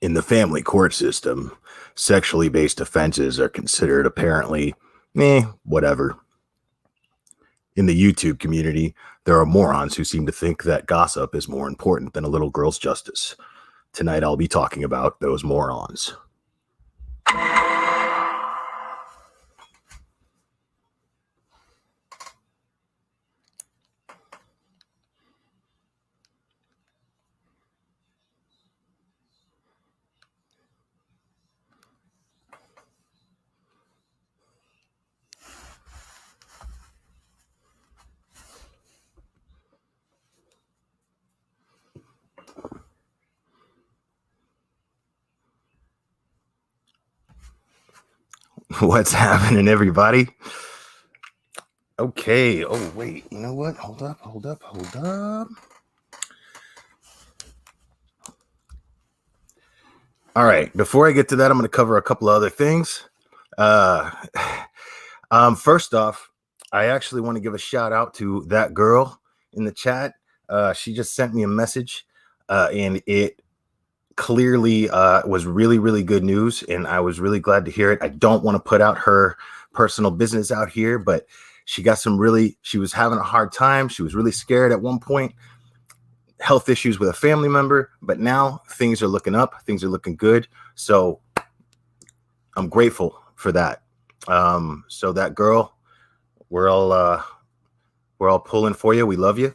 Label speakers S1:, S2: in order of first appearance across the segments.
S1: In the family court system, sexually based offenses are considered apparently, whatever. In the YouTube community, there are morons who seem to think that gossip is more important than a little girl's justice. Tonight, I'll be talking about those morons. What's happening, everybody? Okay. Oh, wait. You know what? Hold up. All right. Before I get to that, I'm going to cover a couple of other things. First off, I actually want to give a shout out to that girl in the chat. She just sent me a message, and it clearly was really, really good news, and I was really glad to hear it. I don't want to put out her personal business out here, but she was having a hard time. She was really scared at one point, health issues with a family member, but now things are looking up, things are looking good. So I'm grateful for that. So that girl, we're all pulling for you. We love you.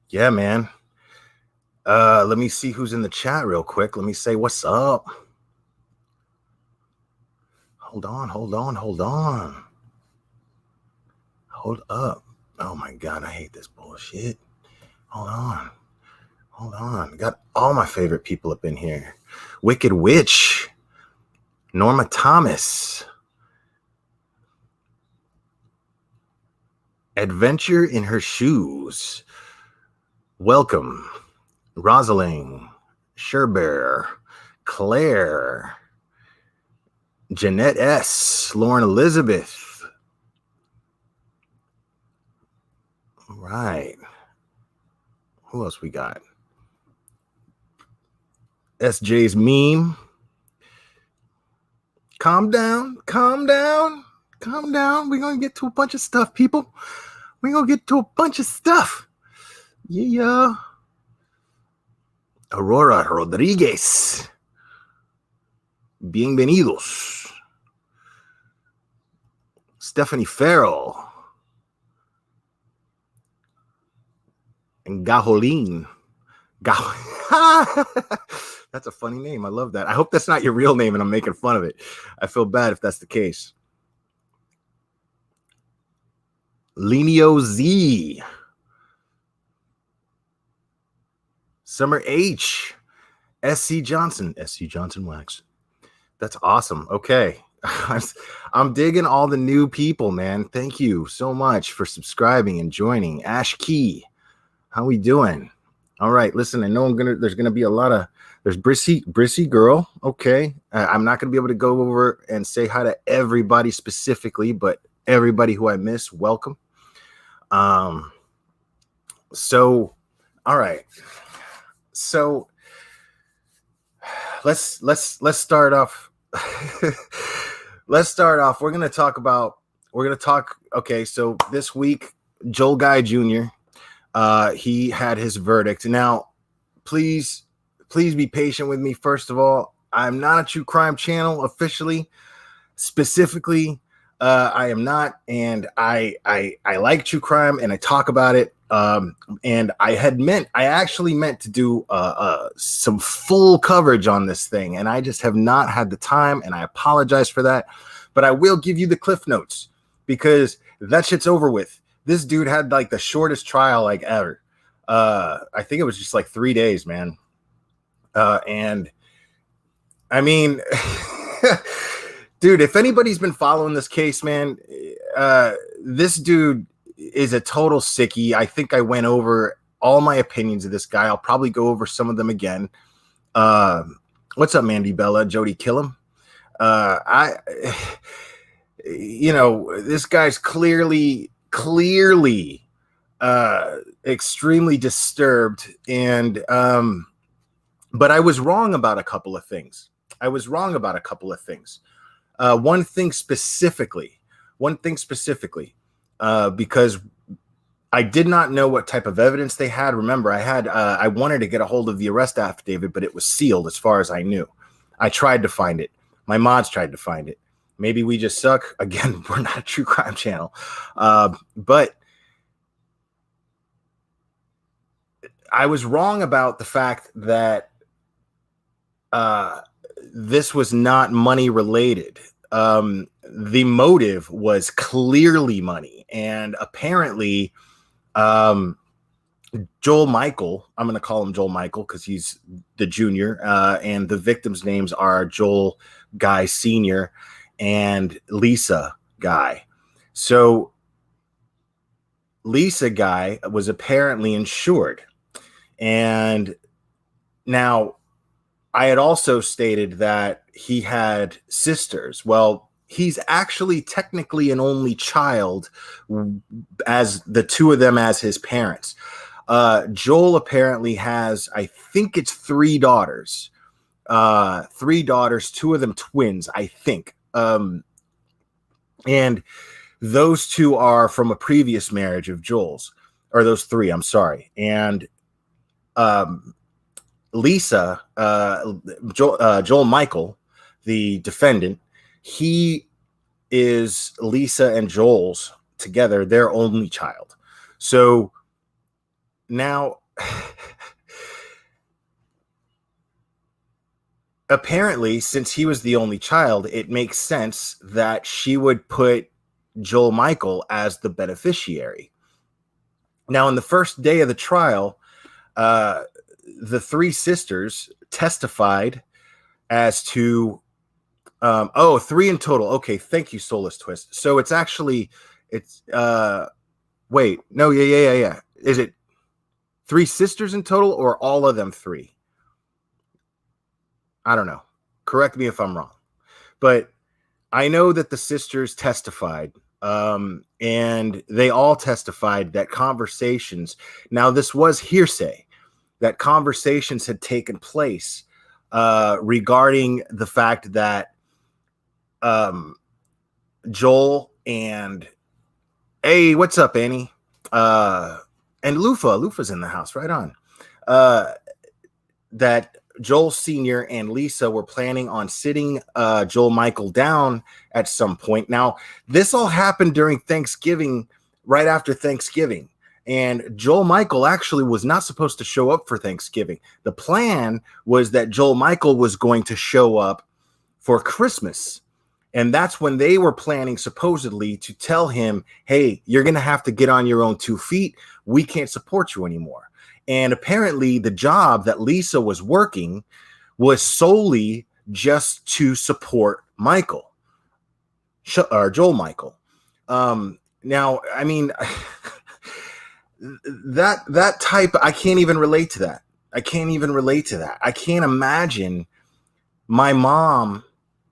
S1: Yeah, man. Let me see who's in the chat real quick. Let me say what's up. Hold on. Hold up. Oh my God, I hate this bullshit. Hold on. Got all my favorite people up in here. Wicked Witch. Norma Thomas. Adventure in Her Shoes. Welcome. Rosalind. Sherbear. Claire. Jeanette S. Lauren Elizabeth. All right. Who else we got? SJ's meme. Calm down. We're going to get to a bunch of stuff, people. Yeah. Aurora Rodriguez. Bienvenidos. Stephanie Farrell. And Gajolin. That's a funny name. I love that. I hope that's not your real name and I'm making fun of it. I feel bad if that's the case. Lenio Z. Summer H. SC Johnson Wax. That's awesome. Okay. I'm digging all the new people, man. Thank you so much for subscribing and joining. Ash Key. How we doing? All right. Listen, I know there's going to be there's Brissy girl. Okay. I'm not going to be able to go over and say hi to everybody specifically, but everybody who I miss, welcome. So, all right. So let's start off. Let's start off. We're going to talk. Okay. So this week, Joel Guy Jr., he had his verdict. Now, please be patient with me. First of all, I'm not a true crime channel officially. Specifically, I am not, and I like true crime and I talk about it. And I actually meant to do some full coverage on this thing, and I just have not had the time, and I apologize for that. But I will give you the cliff notes because that shit's over with. This dude had like the shortest trial like ever. I think it was just like 3 days, man. And I mean, dude, if anybody's been following this case, man, this dude is a total sickie. I think I went over all my opinions of this guy. I'll probably go over some of them again. What's up, Mandy Bella, Jody Killam? This guy's clearly extremely disturbed, and but I was wrong about a couple of things. One thing specifically, because I did not know what type of evidence they had. Remember, I wanted to get a hold of the arrest affidavit, but it was sealed as far as I knew. I tried to find it. My mods tried to find it. Maybe we just suck. Again, we're not a true crime channel. But I was wrong about the fact that this was not money related. The motive was clearly money. And apparently, Joel Michael, I'm going to call him Joel Michael because he's the junior, and the victims' names are Joel Guy Sr. and Lisa Guy. So Lisa Guy was apparently insured. And now I had also stated that he had sisters. Well, he's actually technically an only child, as the two of them as his parents. Joel apparently has, I think it's 3 daughters. 3 daughters, 2 of them twins, I think. And those 2 are from a previous marriage of Joel's, or those 3, I'm sorry. And Lisa, Joel Michael, the defendant, he is Lisa and Joel's together, their only child. So now, apparently, since he was the only child, it makes sense that she would put Joel Michael as the beneficiary. Now, on the first day of the trial, the 3 sisters testified as to 3 in total. Okay, thank you, Soulless Twist. So it's wait, no, yeah. Is it 3 sisters in total, or all of them 3? I don't know. Correct me if I'm wrong. But I know that the sisters testified, and they all testified that conversations, now this was hearsay, that conversations had taken place regarding the fact that Joel and, hey, what's up, Annie? And Lufa's in the house, right on. That Joel Sr. and Lisa were planning on sitting Joel Michael down at some point. Now, this all happened during Thanksgiving, right after Thanksgiving. And Joel Michael actually was not supposed to show up for Thanksgiving. The plan was that Joel Michael was going to show up for Christmas. And that's when they were planning, supposedly, to tell him, hey, you're going to have to get on your own 2 feet. We can't support you anymore. And apparently the job that Lisa was working was solely just to support Michael, or Joel Michael. Now, I mean, that type, I can't even relate to that. I can't imagine my mom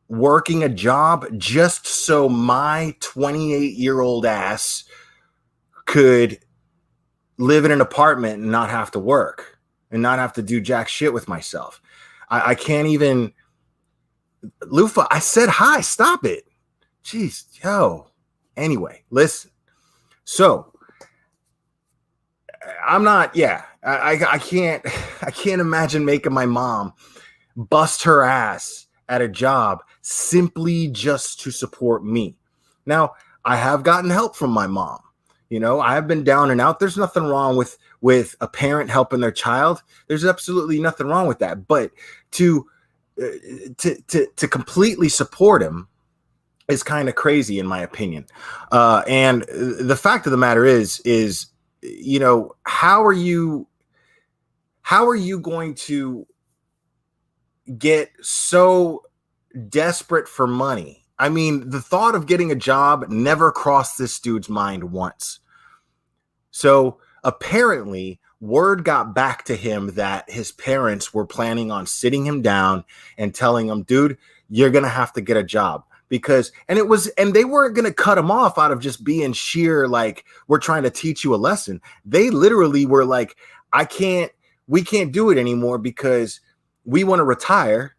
S1: working a job just so my 28-year-old ass could live in an apartment and not have to work and not have to do jack shit with myself. I can't even. Lufa, I said hi. Stop it. Jeez, yo. Anyway, listen. So I'm not. Yeah, I can't imagine making my mom bust her ass at a job simply just to support me. Now, I have gotten help from my mom. You know, I've been down and out. There's nothing wrong with a parent helping their child. There's absolutely nothing wrong with that. But to completely support him is kind of crazy, in my opinion. And the fact of the matter is, you know, how are you going to get so desperate for money? I mean, the thought of getting a job never crossed this dude's mind once. So apparently, word got back to him that his parents were planning on sitting him down and telling him, dude, you're going to have to get a job. and they weren't going to cut him off out of just being sheer, like, we're trying to teach you a lesson. They literally were like, we can't do it anymore because we want to retire,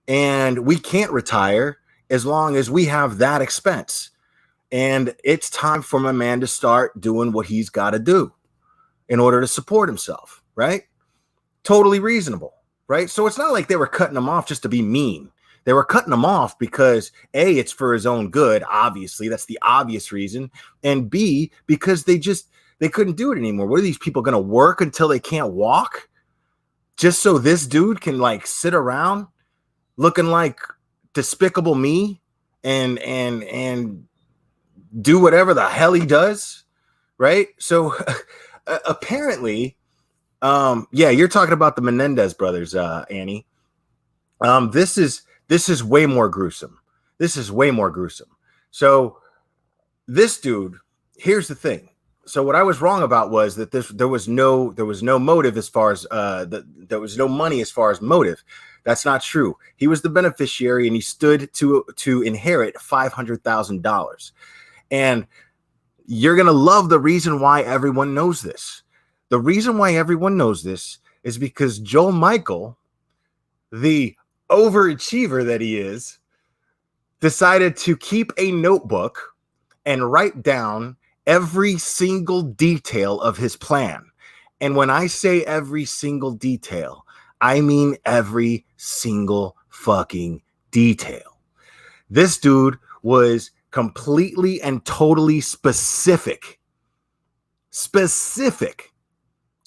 S1: and we can't retire as long as we have that expense. And it's time for my man to start doing what he's got to do in order to support himself, right? Totally reasonable, right? So it's not like they were cutting him off just to be mean. They were cutting him off because A, it's for his own good, obviously. That's the obvious reason. And B, because they couldn't do it anymore. What are these people going to work until they can't walk? Just so this dude can, like, sit around looking like Despicable Me and do whatever the hell he does, right? So apparently, you're talking about the Menendez brothers, Annie. This is way more gruesome. This is way more gruesome. So this dude, here's the thing. So what I was wrong about was that there was no motive as far as there was no money as far as motive. That's not true. He was the beneficiary, and he stood to inherit $500,000. And you're gonna love the reason why everyone knows this. The reason why everyone knows this is because Joel Michael, the overachiever that he is, decided to keep a notebook and write down every single detail of his plan. And when I say every single detail, I mean every single fucking detail. This dude was completely and totally specific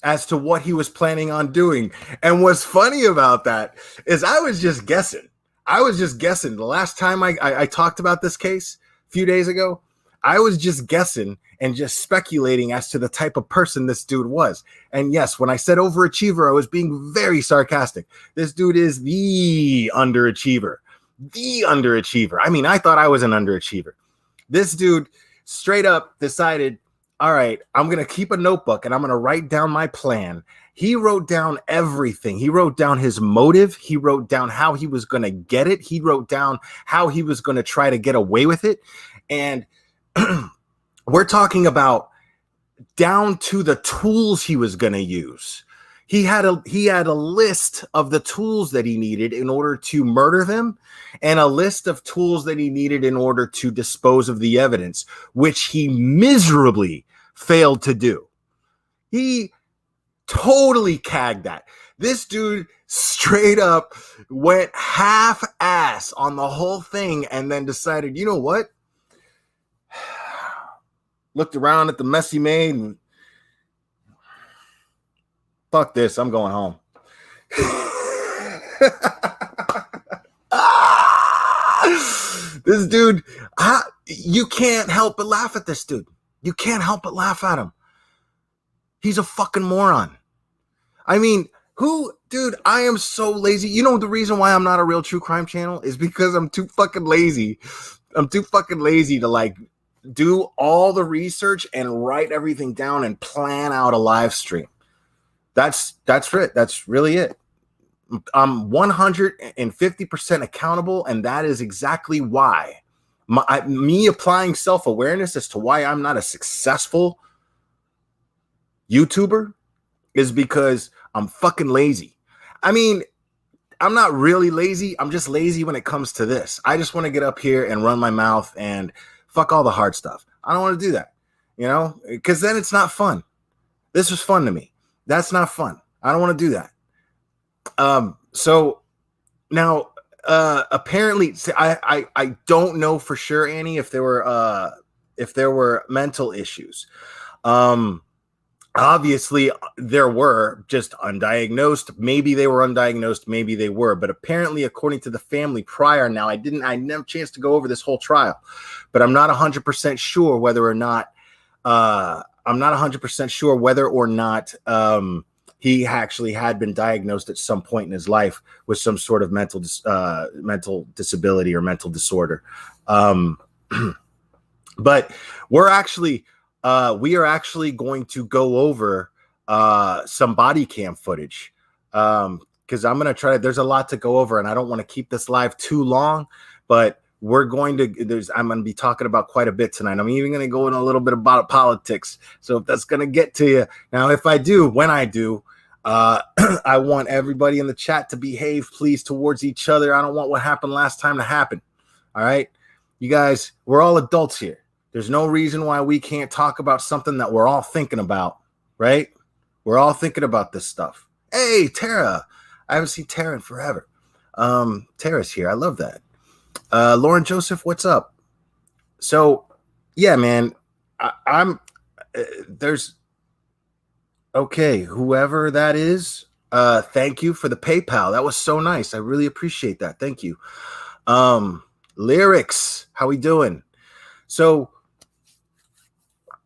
S1: as to what he was planning on doing. And what's funny about that is I was just guessing. The last time I talked about this case a few days ago, I was just guessing and just speculating as to the type of person this dude was. And yes, when I said overachiever, I was being very sarcastic. This dude is the underachiever. I mean, I thought I was an underachiever. This dude straight up decided, all right, I'm going to keep a notebook and I'm going to write down my plan. He wrote down everything. He wrote down his motive. He wrote down how he was going to get it. He wrote down how he was going to try to get away with it. And we're talking about down to the tools he was going to use. He had a list of the tools that he needed in order to murder them, and a list of tools that he needed in order to dispose of the evidence, which he miserably failed to do. He totally cagged that. This dude straight up went half-ass on the whole thing and then decided, you know what? Looked around at the mess he made and fuck this, I'm going home. This dude, you can't help but laugh at this dude. You can't help but laugh at him. He's a fucking moron. I mean, dude, I am so lazy. You know, the reason why I'm not a real true crime channel is because I'm too fucking lazy. I'm too fucking lazy to, like, do all the research and write everything down and plan out a live stream. That's it. That's really it. I'm 150% accountable, and that is exactly why me applying self-awareness as to why I'm not a successful YouTuber is because I'm fucking lazy. I mean, I'm not really lazy. I'm just lazy when it comes to this. I just want to get up here and run my mouth and fuck all the hard stuff. I don't want to do that, you know, because then it's not fun. This was fun to me. That's not fun. I don't want to do that. So now, apparently, I don't know for sure, Annie, if there were mental issues. Obviously there were, just undiagnosed. Maybe they were undiagnosed. Maybe they were, but apparently, according to the family prior, now I didn't have a chance to go over this whole trial, but I'm not 100% sure whether or not, he actually had been diagnosed at some point in his life with some sort of mental disability or mental disorder. But we are actually going to go over some body cam footage because I'm going to try. There's a lot to go over, and I don't want to keep this live too long, but I'm going to be talking about quite a bit tonight. I'm even going to go in a little bit about politics. So if that's going to get to you. Now, when I do, I want everybody in the chat to behave, please, towards each other. I don't want what happened last time to happen. All right. You guys, we're all adults here. There's no reason why we can't talk about something that we're all thinking about, right? We're all thinking about this stuff. Hey, Tara. I haven't seen Tara in forever. Tara's here. I love that. Lauren Joseph, what's up? So, yeah, man, okay, whoever that is, thank you for the PayPal. That was so nice. I really appreciate that. Thank you. Lyrics, how we doing? So,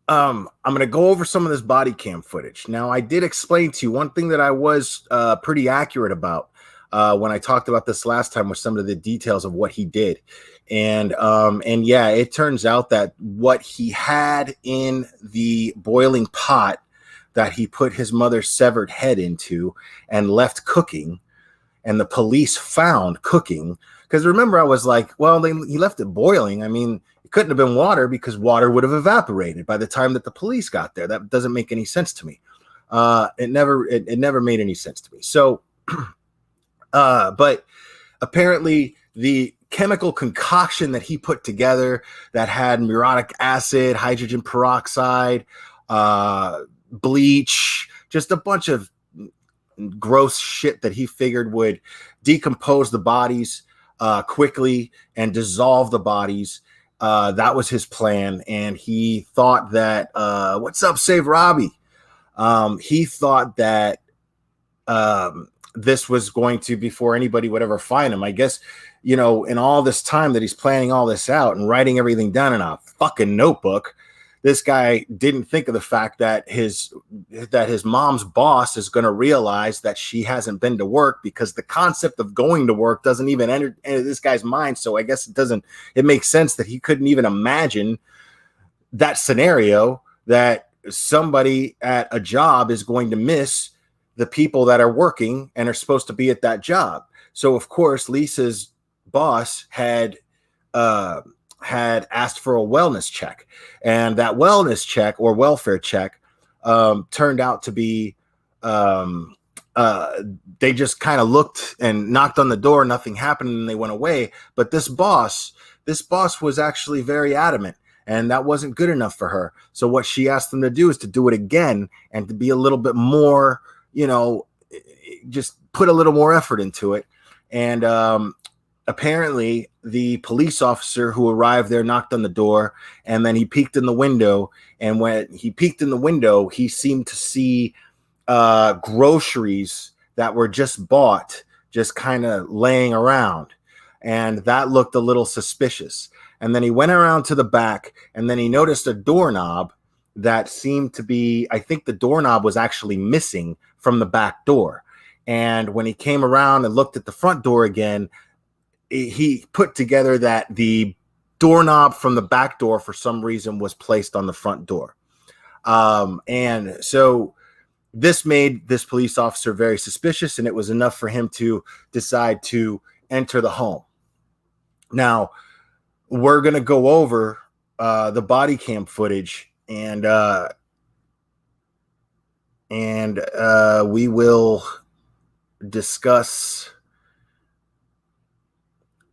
S1: I'm going to go over some of this body cam footage. Now, I did explain to you one thing that I was pretty accurate about when I talked about this last time with some of the details of what he did. And yeah, it turns out that what he had in the boiling pot that he put his mother's severed head into and left cooking, and the police found cooking. Because remember, I was like, well, he left it boiling. I mean, it couldn't have been water because water would have evaporated by the time that the police got there. That doesn't make any sense to me. It never made any sense to me. So, but apparently the chemical concoction that he put together that had muriatic acid, hydrogen peroxide, bleach, just a bunch of gross shit that he figured would decompose the bodies quickly and dissolve the bodies. That was his plan. And he thought that, what's up, Save Robbie? He thought that this was going to, before anybody would ever find him. I guess, in all this time that he's planning all this out and writing everything down in a fucking notebook, this guy didn't think of the fact that his mom's boss is going to realize that she hasn't been to work, because the concept of going to work doesn't even enter this guy's mind. So I guess it makes sense that he couldn't even imagine that scenario, that somebody at a job is going to miss the people that are working and are supposed to be at that job. So of course, Lisa's boss had asked for a wellness check, and that wellness check or welfare check turned out to be they just kind of looked and knocked on the door, nothing happened, and they went away. But this boss was actually very adamant, and that wasn't good enough for her. So what she asked them to do is to do it again and to be a little bit more, just put a little more effort into it. And apparently the police officer who arrived there knocked on the door, and then he peeked in the window. And when he peeked in the window, he seemed to see groceries that were just bought, just kind of laying around. And that looked a little suspicious. And then he went around to the back, and then he noticed a doorknob that seemed to be, I think the doorknob was actually missing from the back door. And when he came around and looked at the front door again, he put together that the doorknob from the back door for some reason was placed on the front door. And so this made this police officer very suspicious, and it was enough for him to decide to enter the home. Now, we're going to go over the body cam footage, and we will discuss.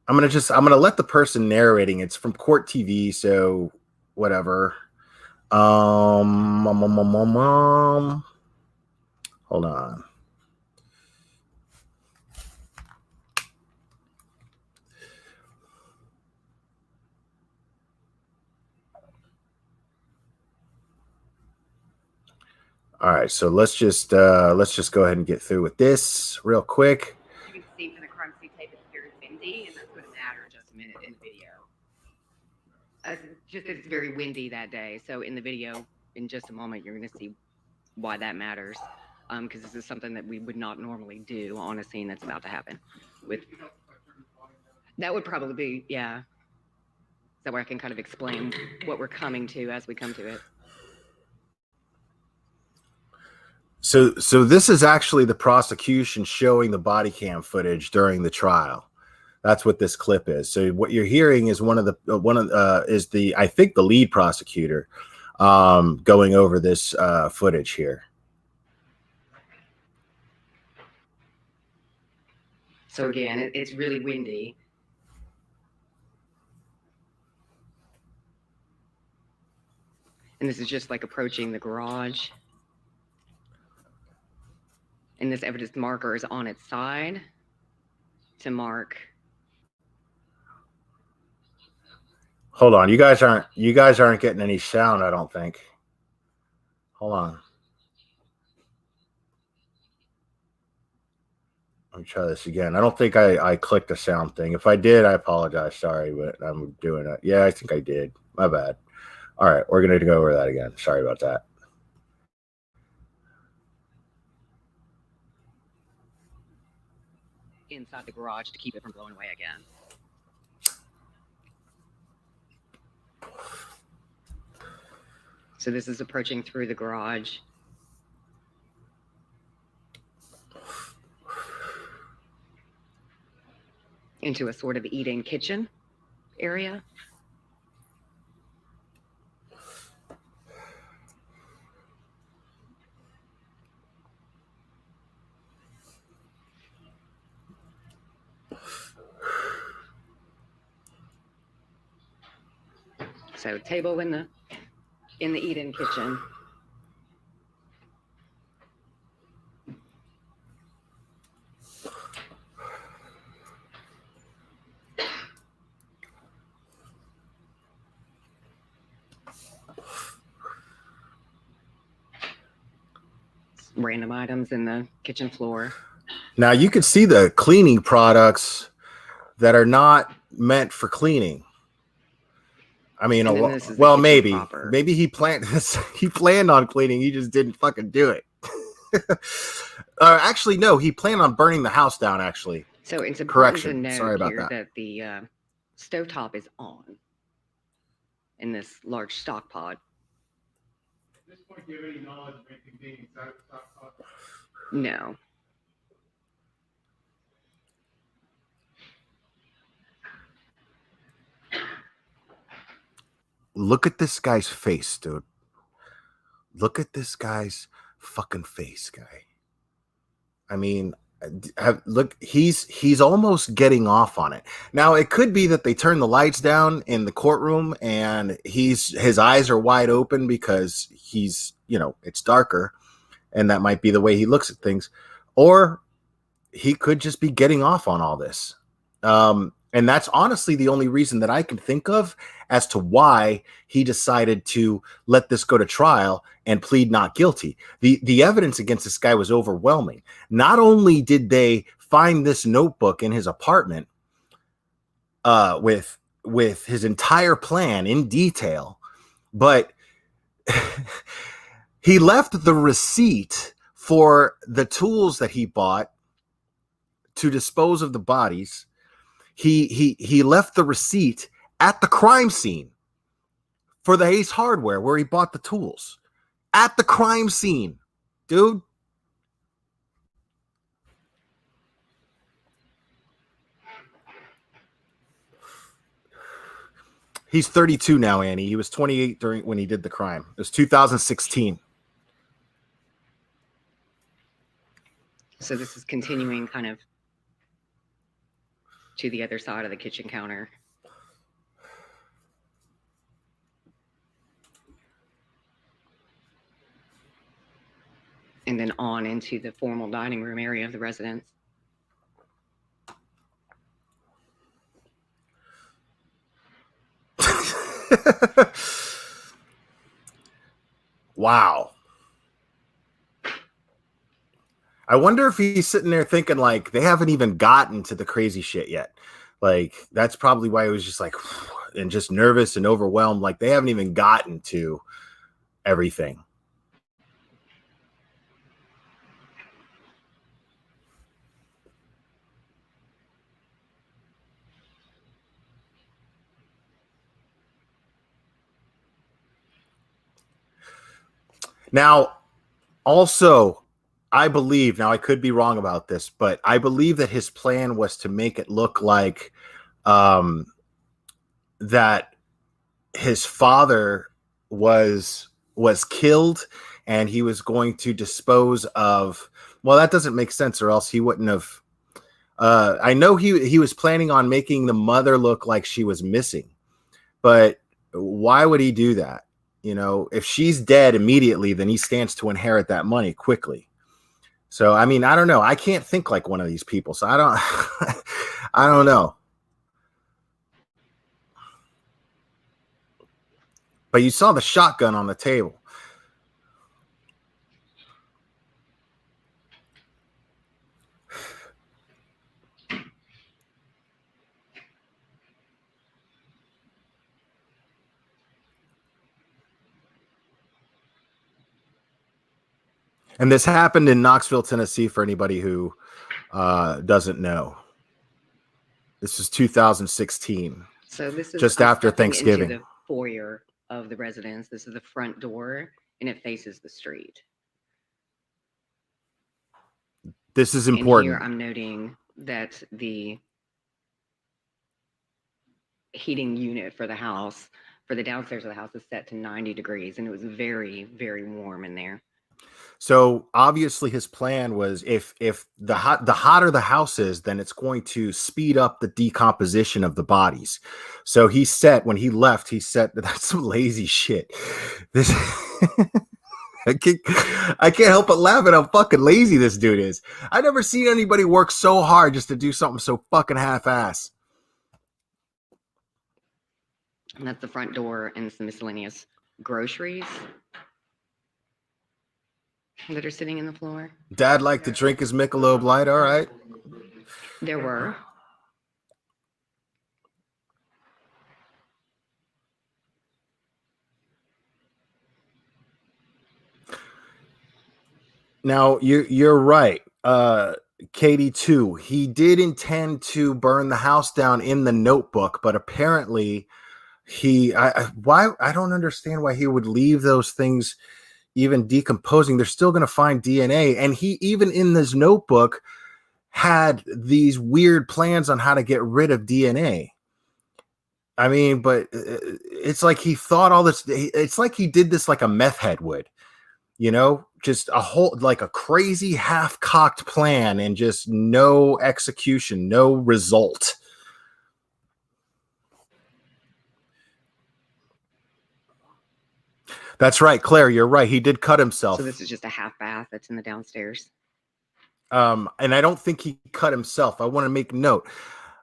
S1: I'm gonna let the person narrating. It's from Court TV, so whatever. Hold on. All right, so let's just go ahead and get through with this real quick.
S2: You can see from the crime scene tape it's very windy, and that's going to matter in just a minute in the video. It's very windy that day, so in the video, in just a moment, you're going to see why that matters, because this is something that we would not normally do on a scene that's about to happen. That would probably be, yeah. That way I can kind of explain what we're coming to as we come to it.
S1: So this is actually the prosecution showing the body cam footage during the trial. That's what this clip is. So what you're hearing is I think the lead prosecutor going over this footage here.
S2: So again, it's really windy. And this is just like approaching the garage. And this evidence marker is on its side to mark.
S1: Hold on, you guys aren't getting any sound, I don't think. Hold on. Let me try this again. I don't think I clicked the sound thing. If I did, I apologize. Sorry, but I'm doing it. Yeah, I think I did. My bad. All right, we're going to go over that again. Sorry about that.
S2: Inside the garage to keep it from blowing away again. So this is approaching through the garage. Into a sort of eat-in kitchen area. So table in the eat-in kitchen. Random items in the kitchen floor.
S1: Now you can see the cleaning products that are not meant for cleaning. I mean, well, maybe he planned this. He planned on cleaning. He just didn't fucking do it. Actually, no, he planned on burning the house down. Actually,
S2: so it's important to note that the stovetop is on in this large stock pot.
S3: At this point, do you have any knowledge of anything being inside the stock pot?
S2: No.
S1: Look at this guy's face, dude. Look at this guy's fucking face, guy. I mean, look, he's almost getting off on it. Now, it could be that they turn the lights down in the courtroom and his eyes are wide open because he's, it's darker, and that might be the way he looks at things. Or he could just be getting off on all this. And that's honestly the only reason that I can think of as to why he decided to let this go to trial and plead not guilty. The evidence against this guy was overwhelming. Not only did they find this notebook in his apartment with his entire plan in detail, but he left the receipt for the tools that he bought to dispose of the bodies. He left the receipt at the crime scene for the Ace Hardware where he bought the tools. At the crime scene, dude. He's 32 now, Annie. He was 28 when he did the crime. It was 2016.
S2: So this is continuing kind of to the other side of the kitchen counter. And then on into the formal dining room area of the residence.
S1: Wow. I wonder if he's sitting there thinking like they haven't even gotten to the crazy shit yet. Like that's probably why he was just like and just nervous and overwhelmed. Like they haven't even gotten to everything. Now, also, I believe, now I could be wrong about this, but I believe that his plan was to make it look like that his father was killed, and he was going to dispose of. Well, that doesn't make sense, or else he wouldn't have. I know he was planning on making the mother look like she was missing, but why would he do that? If she's dead immediately, then he stands to inherit that money quickly. So, I mean, I don't know. I can't think like one of these people. So I don't, I don't know. But you saw the shotgun on the table. And this happened in Knoxville, Tennessee, for anybody who doesn't know. This is 2016.
S2: So this is
S1: just
S2: I'm
S1: after
S2: stepping
S1: Thanksgiving.
S2: into the foyer of the residence. This is the front door, and it faces the street.
S1: This is
S2: And
S1: important.
S2: here I'm noting that the heating unit for the house, for the downstairs of the house, is set to 90 degrees, and it was very, very warm in there.
S1: So obviously his plan was, if the hotter the house is, then it's going to speed up the decomposition of the bodies. So when he left, that's some lazy shit. This I can't help but laugh at how fucking lazy this dude is. I never seen anybody work so hard just to do something so fucking half-ass.
S2: And that's the front door and some miscellaneous groceries that are sitting in the floor.
S1: Dad liked to drink his Michelob Light. All right.
S2: There were.
S1: Now you're right. Katie too. He did intend to burn the house down in the notebook, but apparently I don't understand why he would leave those things even decomposing. They're still going to find DNA, and he, even in this notebook, had these weird plans on how to get rid of DNA. I mean, but it's like he thought all this. It's like he did this like a meth head would. Just like a crazy half-cocked plan and just no execution, no result. That's right, Claire, you're right. He did cut himself.
S2: So this is just a half bath that's in the downstairs.
S1: And I don't think he cut himself. I want to make note,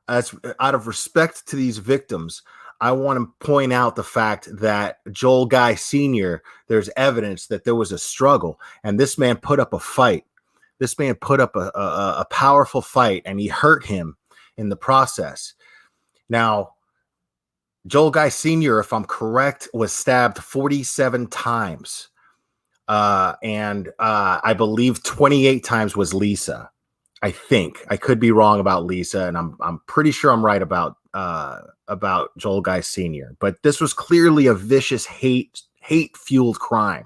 S1: as out of respect to these victims, I want to point out the fact that Joel Guy Sr., there's evidence that there was a struggle, and this man put up a fight. This man put up a powerful fight, and he hurt him in the process. Now, Joel Guy Sr., if I'm correct, was stabbed 47 times. And I believe 28 times was Lisa. I think. I could be wrong about Lisa, and I'm pretty sure I'm right about Joel Guy Sr. But this was clearly a vicious hate-fueled crime.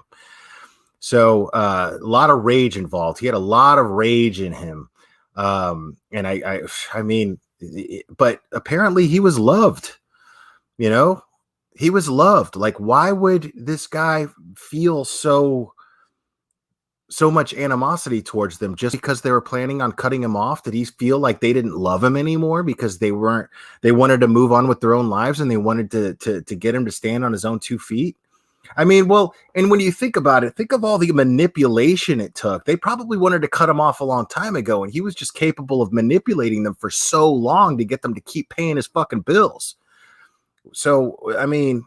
S1: So a lot of rage involved. He had a lot of rage in him. And I mean, but apparently he was loved. He was loved. Like, why would this guy feel so much animosity towards them just because they were planning on cutting him off? Did he feel like they didn't love him anymore because they wanted to move on with their own lives, and they wanted to get him to stand on his own 2 feet? I mean, well, and when you think about it, think of all the manipulation it took. They probably wanted to cut him off a long time ago, and he was just capable of manipulating them for so long to get them to keep paying his fucking bills. So, I mean,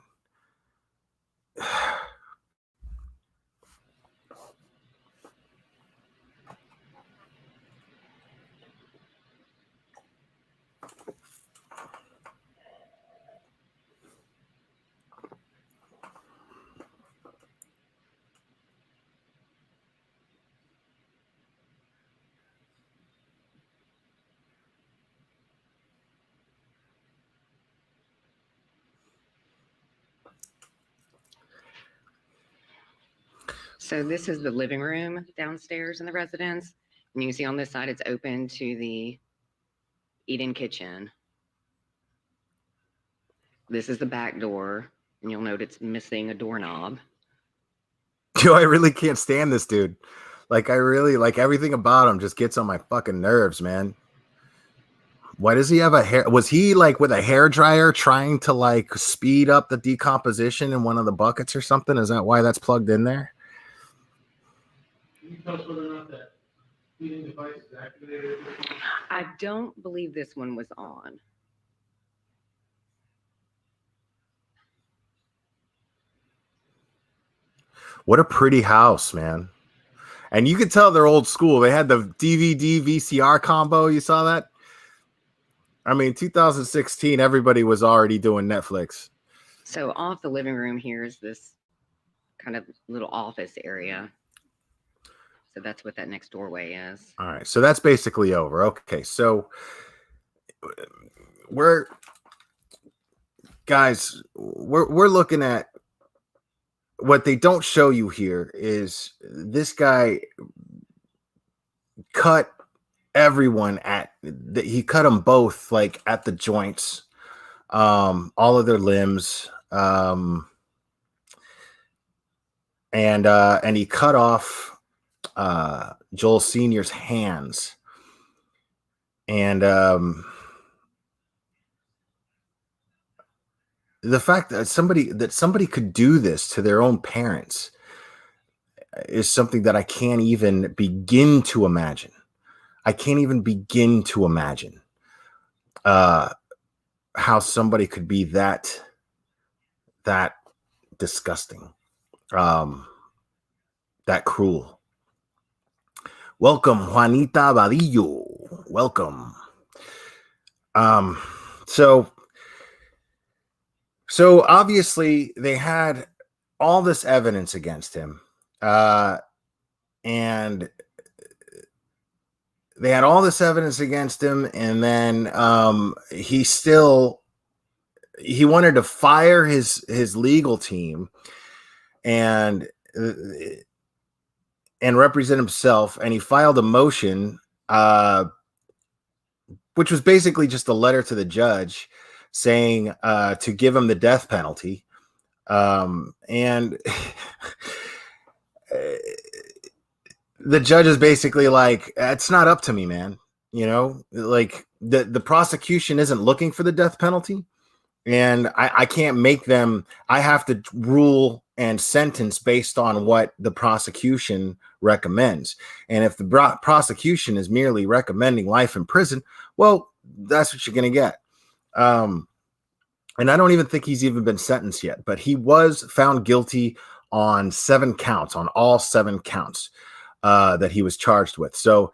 S2: So this is the living room downstairs in the residence. And you can see on this side, it's open to the eat-in kitchen. This is the back door, and you'll note it's missing a doorknob.
S1: Yo, I really can't stand this dude. Like, I really, like, everything about him just gets on my fucking nerves, man. Why does he have a hair? Was he like with a hair dryer trying to like speed up the decomposition in one of the buckets or something? Is that why that's plugged in there?
S3: Can you tell us whether or not that heating device is activated?
S2: I don't believe this one was on.
S1: What a pretty house, man. And you could tell they're old school. They had the DVD VCR combo. You saw that? I mean, 2016, everybody was already doing Netflix.
S2: So off the living room here is this kind of little office area. So that's what that next doorway is.
S1: All right. So that's basically over. Okay. So we're looking at what they don't show you here is this guy cut everyone he cut them both like at the joints, all of their limbs, and he cut off Joel Sr.'s hands, and the fact that somebody could do this to their own parents is something that I can't even begin to imagine. I can't even begin to imagine how somebody could be that disgusting, that cruel. Welcome, Juanita Vadillo. Welcome. So obviously they had all this evidence against him, and they had all this evidence against him, and then he wanted to fire his legal team and represent himself, and he filed a motion, which was basically just a letter to the judge saying to give him the death penalty, and the judge is basically like, it's not up to me, man. You know, like the prosecution isn't looking for the death penalty, and I can't make them. I have to rule and sentence based on what the prosecution recommends. And if the prosecution is merely recommending life in prison, well, that's what you're going to get. And I don't even think he's even been sentenced yet, but he was found guilty on all 7 counts that he was charged with. So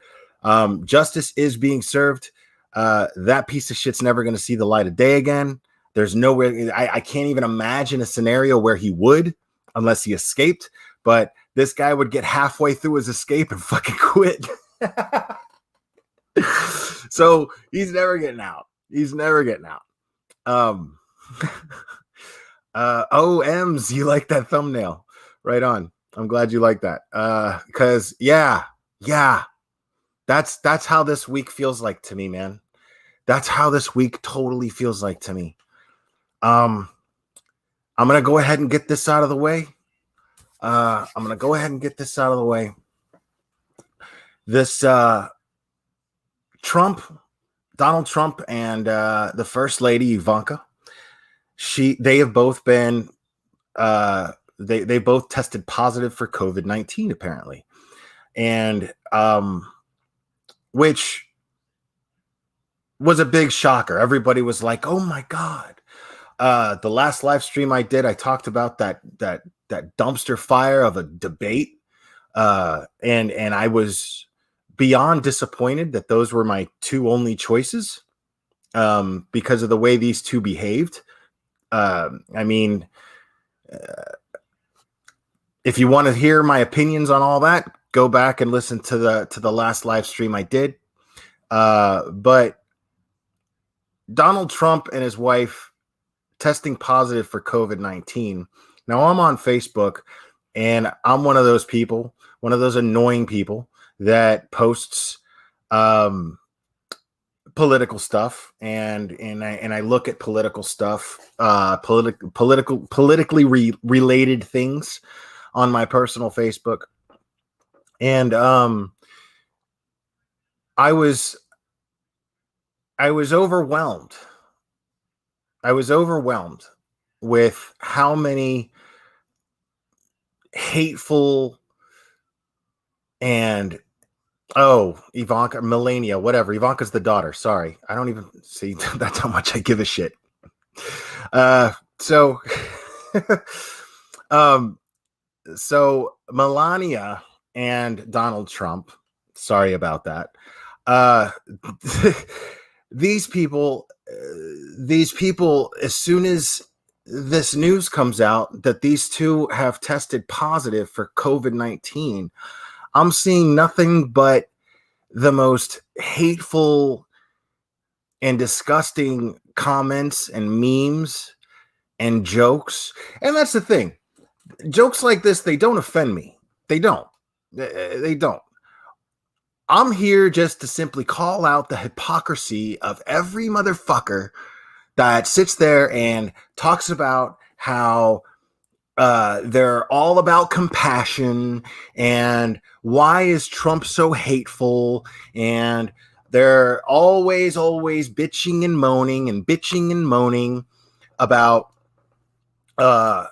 S1: justice is being served. That piece of shit's never going to see the light of day again. There's nowhere. I can't even imagine a scenario where he would, unless he escaped. But this guy would get halfway through his escape and fucking quit. So he's never getting out. He's never getting out. OMs, you like that thumbnail? Right on. I'm glad you like that. Because yeah, that's how this week feels like to me, man. That's how this week totally feels like to me. I'm gonna go ahead and get this out of the way. This Donald Trump and the First Lady Ivanka, they have both been they both tested positive for COVID-19 apparently, and which was a big shocker. Everybody was like, "Oh my God." The last live stream I did, I talked about that dumpster fire of a debate, and I was beyond disappointed that those were my 2 only choices, because of the way these 2 behaved. I mean, if you want to hear my opinions on all that, go back and listen to the last live stream I did. But Donald Trump and his wife testing positive for COVID-19. Now I'm on Facebook, And I'm one of those people, one of those annoying people that posts political stuff, and I look at political stuff, politically related things on my personal Facebook. And I was overwhelmed. I was overwhelmed with how many hateful and Ivanka, Melania, whatever. Ivanka's the daughter. Sorry. I don't even see that's how much I give a shit. So so Melania and Donald Trump, sorry about that. These people, as soon as this news comes out that these two have tested positive for COVID-19, I'm seeing nothing but the most hateful and disgusting comments and memes and jokes. And that's the thing. Jokes like this, they don't offend me. They don't. They don't. I'm here just to simply call out the hypocrisy of every motherfucker that sits there and talks about how they're all about compassion and why is Trump so hateful, and they're always bitching and moaning about how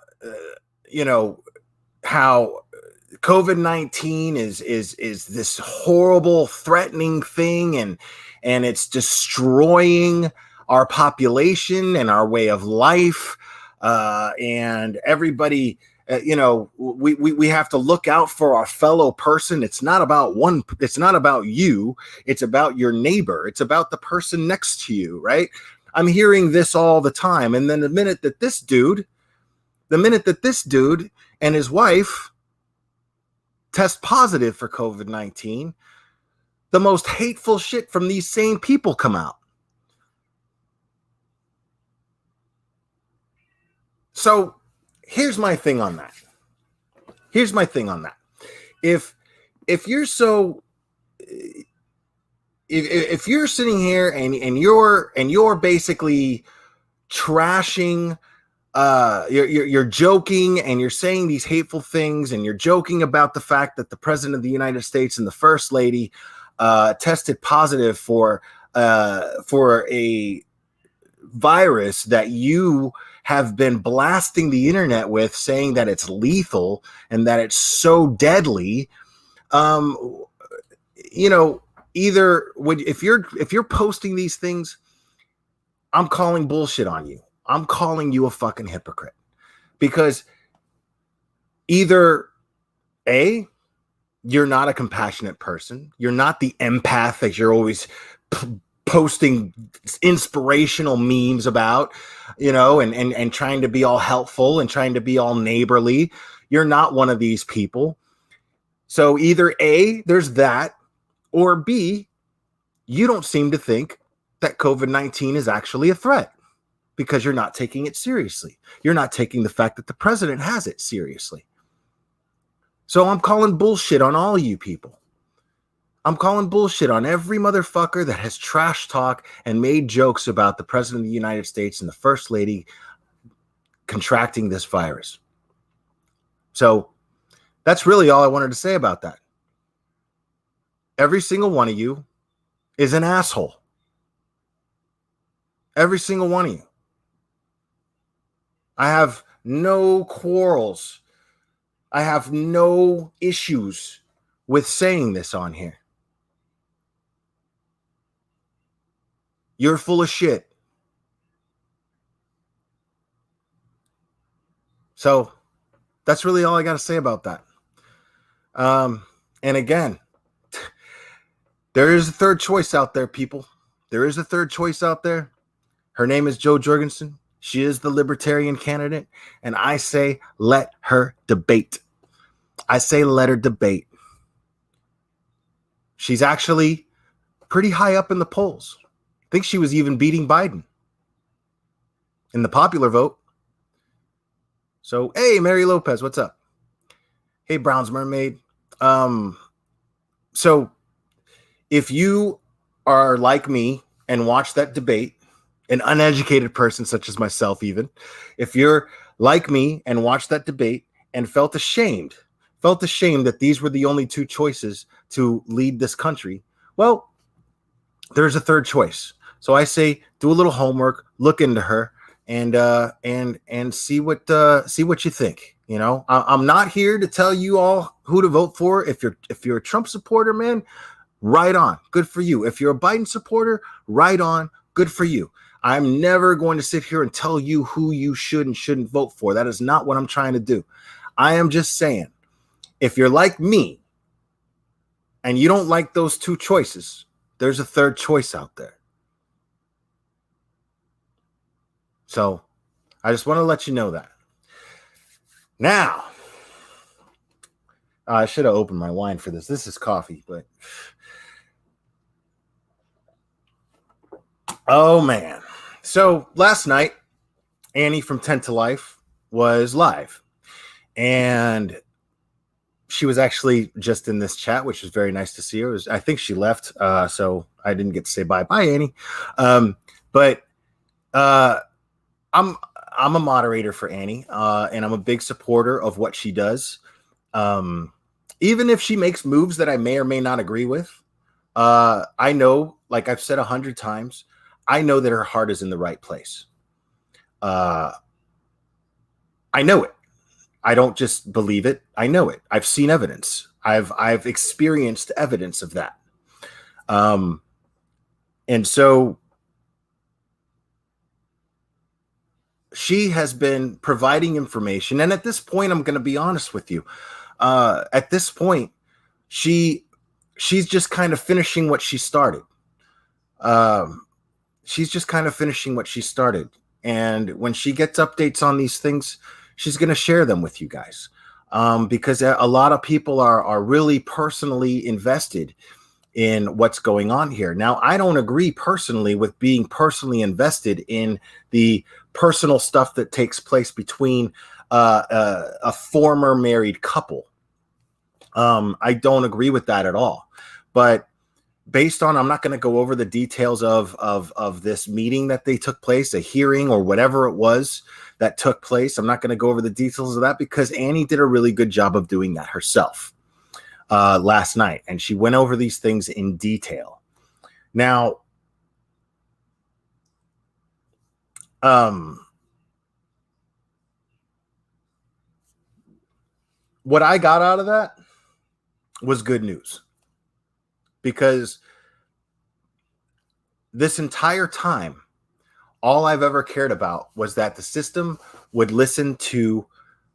S1: COVID-19 is this horrible, threatening thing, and it's destroying our population and our way of life. And everybody, we have to look out for our fellow person. It's not about you. It's about your neighbor. It's about the person next to you, right? I'm hearing this all the time. And then the minute that this dude and his wife test positive for COVID-19, the most hateful shit from these same people come out. So here's my thing on that. If you're if you're sitting here and you're basically trashing, you're joking and you're saying these hateful things, and you're joking about the fact that the president of the United States and the first lady tested positive for a virus that you have been blasting the internet with, saying that it's lethal and that it's so deadly. Either if you're posting these things, I'm calling bullshit on you. I'm calling you a fucking hypocrite, because either A, you're not a compassionate person. You're not the empath that you're always posting inspirational memes about, and trying to be all helpful and trying to be all neighborly. You're not one of these people. So either A, there's that, or B, you don't seem to think that COVID-19 is actually a threat, because you're not taking it seriously. You're not taking the fact that the president has it seriously. So I'm calling bullshit on all you people. I'm calling bullshit on every motherfucker that has trash talk and made jokes about the president of the United States and the first lady contracting this virus. So that's really all I wanted to say about that. Every single one of you is an asshole. Every single one of you. I have no quarrels. I have no issues with saying this on here. You're full of shit. So that's really all I got to say about that. And again, there is a third choice out there, people. There is a third choice out there. Her name is Jo Jorgensen. She is the libertarian candidate. And I say, let her debate. I say, let her debate. She's actually pretty high up in the polls. I think she was even beating Biden in the popular vote. So, hey, Mary Lopez, what's up? Hey, Brown's Mermaid. So if you are like me and watch that debate, an uneducated person such as myself, even if you're like me and watched that debate and felt ashamed that these were the only two choices to lead this country, well, there's a third choice. So I say, do a little homework, look into her, and see what you think. You know, I'm not here to tell you all who to vote for. If you're a Trump supporter, man, right on, good for you. If you're a Biden supporter, right on, good for you. I'm never going to sit here and tell you who you should and shouldn't vote for. That is not what I'm trying to do. I am just saying, if you're like me and you don't like those two choices, there's a third choice out there. So I just want to let you know that. Now, I should have opened my wine for this. This is coffee, but oh man. So last night, Annie from 10 to Life was live, and she was actually just in this chat, which was very nice to see her. I think she left, so I didn't get to say bye, Annie. But I'm a moderator for Annie, and I'm a big supporter of what she does. Even if she makes moves that I may or may not agree with, I know, like I've said 100 times, I know that her heart is in the right place. I know it. I don't just believe it. I know it. I've seen evidence. I've experienced evidence of that. And so she has been providing information. And at this point, I'm going to be honest with you. At this point, she's just kind of finishing what she started. She's just kind of finishing what she started. And when she gets updates on these things, she's going to share them with you guys. Because a lot of people are really personally invested in what's going on here. Now, I don't agree personally with being personally invested in the personal stuff that takes place between a former married couple. I don't agree with that at all. But based on, I'm not going to go over the details of this meeting that they took place, a hearing or whatever it was that took place. I'm not going to go over the details of that because Annie did a really good job of doing that herself last night. And she went over these things in detail. Now, what I got out of that was good news, because this entire time, all I've ever cared about was that the system would listen to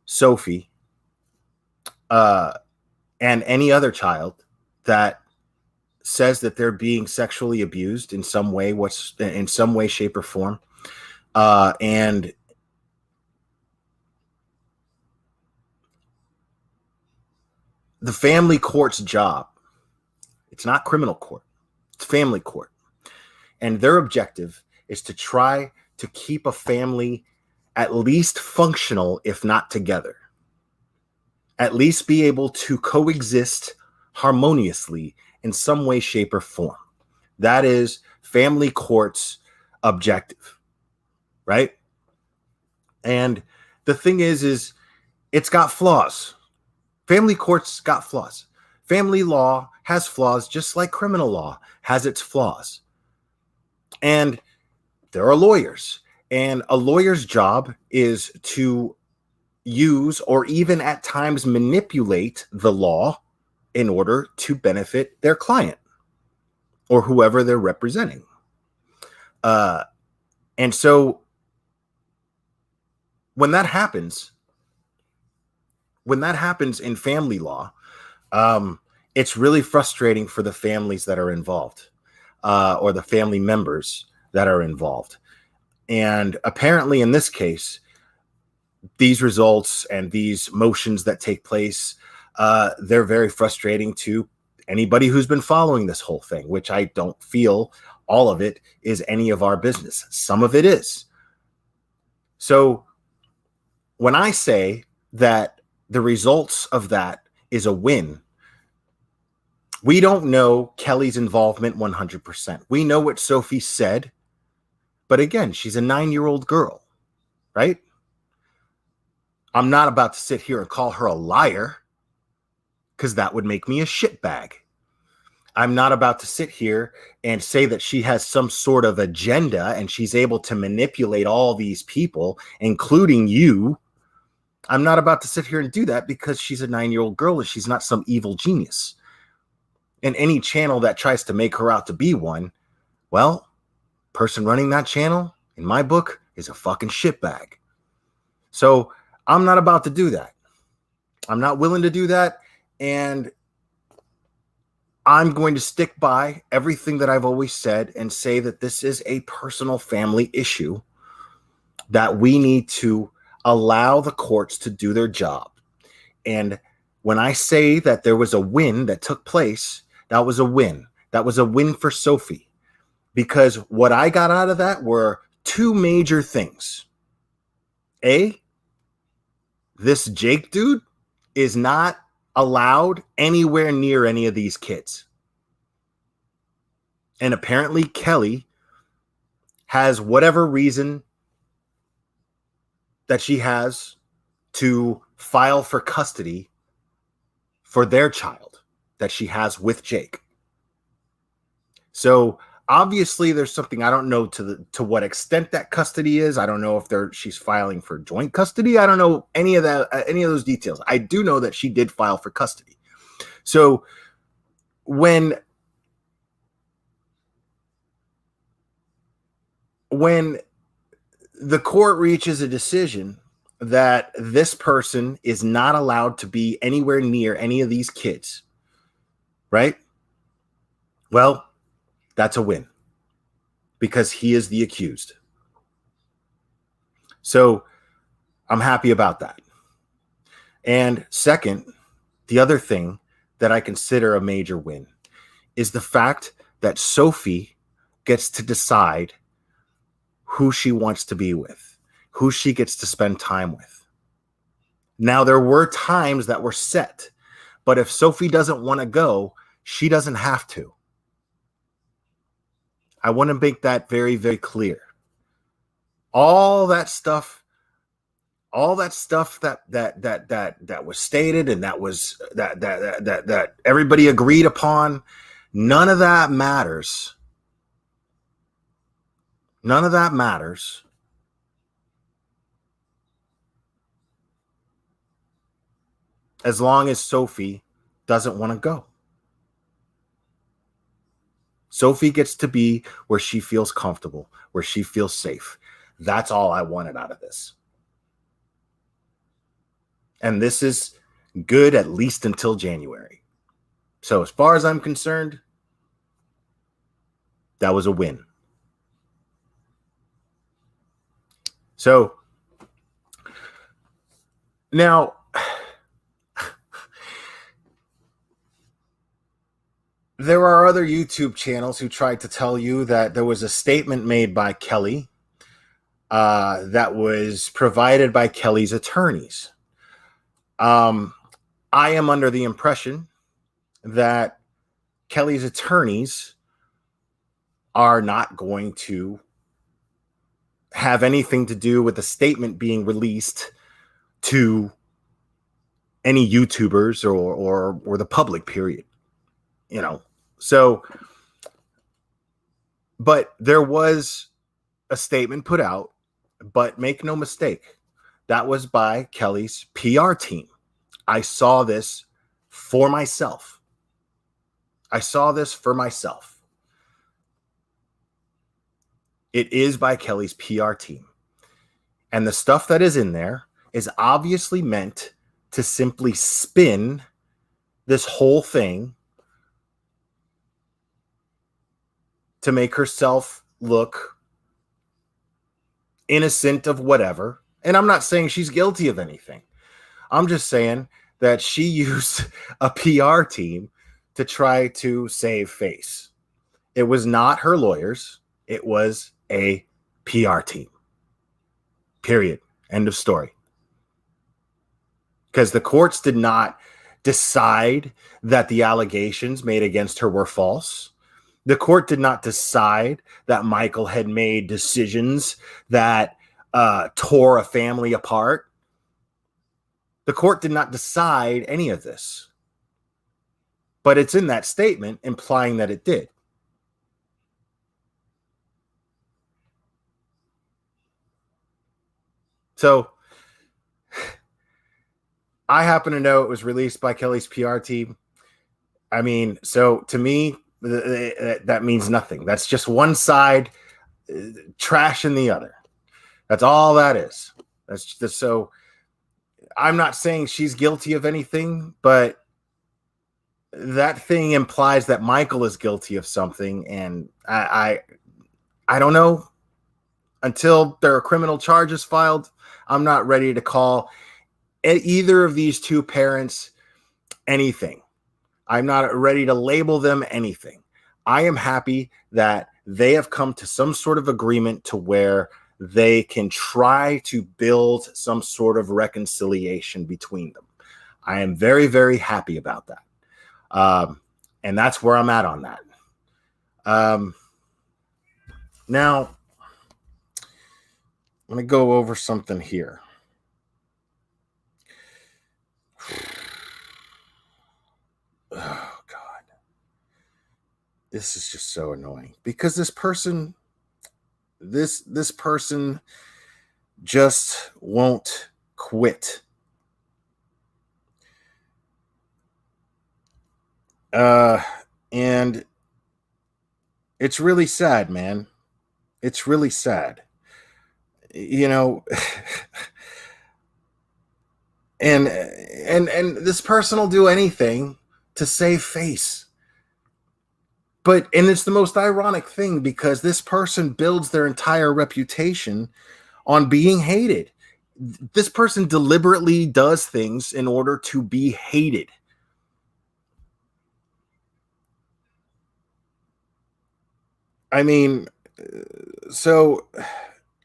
S1: Sophie and any other child that says that they're being sexually abused in some way, shape, or form. And the family court's job, it's not criminal court, it's family court. And their objective is to try to keep a family at least functional, if not together. At least be able to coexist harmoniously in some way, shape, or form. That is family court's objective, right? And the thing is it's got flaws. Family court's got flaws. Family law has flaws, just like criminal law has its flaws. And there are lawyers, and a lawyer's job is to use or even at times manipulate the law in order to benefit their client or whoever they're representing. And so when that happens in family law, it's really frustrating for the families that are involved, or the family members that are involved. And apparently in this case, these results and these motions that take place, they're very frustrating to anybody who's been following this whole thing, which I don't feel all of it is any of our business. Some of it is. So when I say that the results of that is a win. We don't know Kelly's involvement 100%. We know what Sophie said, but again, she's a 9-year-old girl, right? I'm not about to sit here and call her a liar, because that would make me a shitbag. I'm not about to sit here and say that she has some sort of agenda and she's able to manipulate all these people, including you. I'm not about to sit here and do that because she's a 9-year-old girl and she's not some evil genius. And any channel that tries to make her out to be one, well, person running that channel, in my book, is a fucking shitbag. So I'm not about to do that. I'm not willing to do that. And I'm going to stick by everything that I've always said and say that this is a personal family issue that we need to allow the courts to do their job. And when I say that there was a win that took place, that was a win. That was a win for Sophie, because what I got out of that were two major things. A, this Jake dude is not allowed anywhere near any of these kids. And apparently Kelly has whatever reason that she has to file for custody for their child that she has with Jake. So obviously there's something, I don't know to what extent that custody is. I don't know if she's filing for joint custody. I don't know any of those details. I do know that she did file for custody. So when the court reaches a decision that this person is not allowed to be anywhere near any of these kids, right? Well, that's a win, because he is the accused. So I'm happy about that. And second, the other thing that I consider a major win is the fact that Sophie gets to decide who she wants to be with, who she gets to spend time with. Now, there were times that were set, but if Sophie doesn't want to go, she doesn't have to. I want to make that very, very clear. All that stuff that was stated and that everybody agreed upon, none of that matters. None of that matters as long as Sophie doesn't want to go. Sophie gets to be where she feels comfortable, where she feels safe. That's all I wanted out of this. And this is good at least until January. So as far as I'm concerned, that was a win. So now, there are other YouTube channels who tried to tell you that there was a statement made by Kelly that was provided by Kelly's attorneys. I am under the impression that Kelly's attorneys are not going to have anything to do with the statement being released to any YouTubers or the public, period. You know, so, but there was a statement put out, but make no mistake, that was by Kelly's PR team. I saw this for myself. It is by Kelly's PR team. And the stuff that is in there is obviously meant to simply spin this whole thing to make herself look innocent of whatever. And I'm not saying she's guilty of anything. I'm just saying that she used a PR team to try to save face. It was not her lawyers. It was a PR team. Period. End of story. because the courts did not decide that the allegations made against her were false. The court did not decide that Michael had made decisions that tore a family apart. The court did not decide any of this. But it's in that statement implying that it did. So I happen to know it was released by Kelly's PR team. I mean, so to me, that means nothing. That's just one side trashing the other. That's all that is. That's just so. I'm not saying she's guilty of anything, but that thing implies that Michael is guilty of something, and I don't know. Until there are criminal charges filed, I'm not ready to call either of these two parents anything. I'm not ready to label them anything. I am happy that they have come to some sort of agreement to where they can try to build some sort of reconciliation between them. I am very, very happy about that. And that's where I'm at on that. Now, let me go over something here. Oh, God. This is just so annoying because this person just won't quit. And it's really sad, man. It's really sad. You know, and this person will do anything to save face. And it's the most ironic thing because this person builds their entire reputation on being hated. This person deliberately does things in order to be hated. I mean, so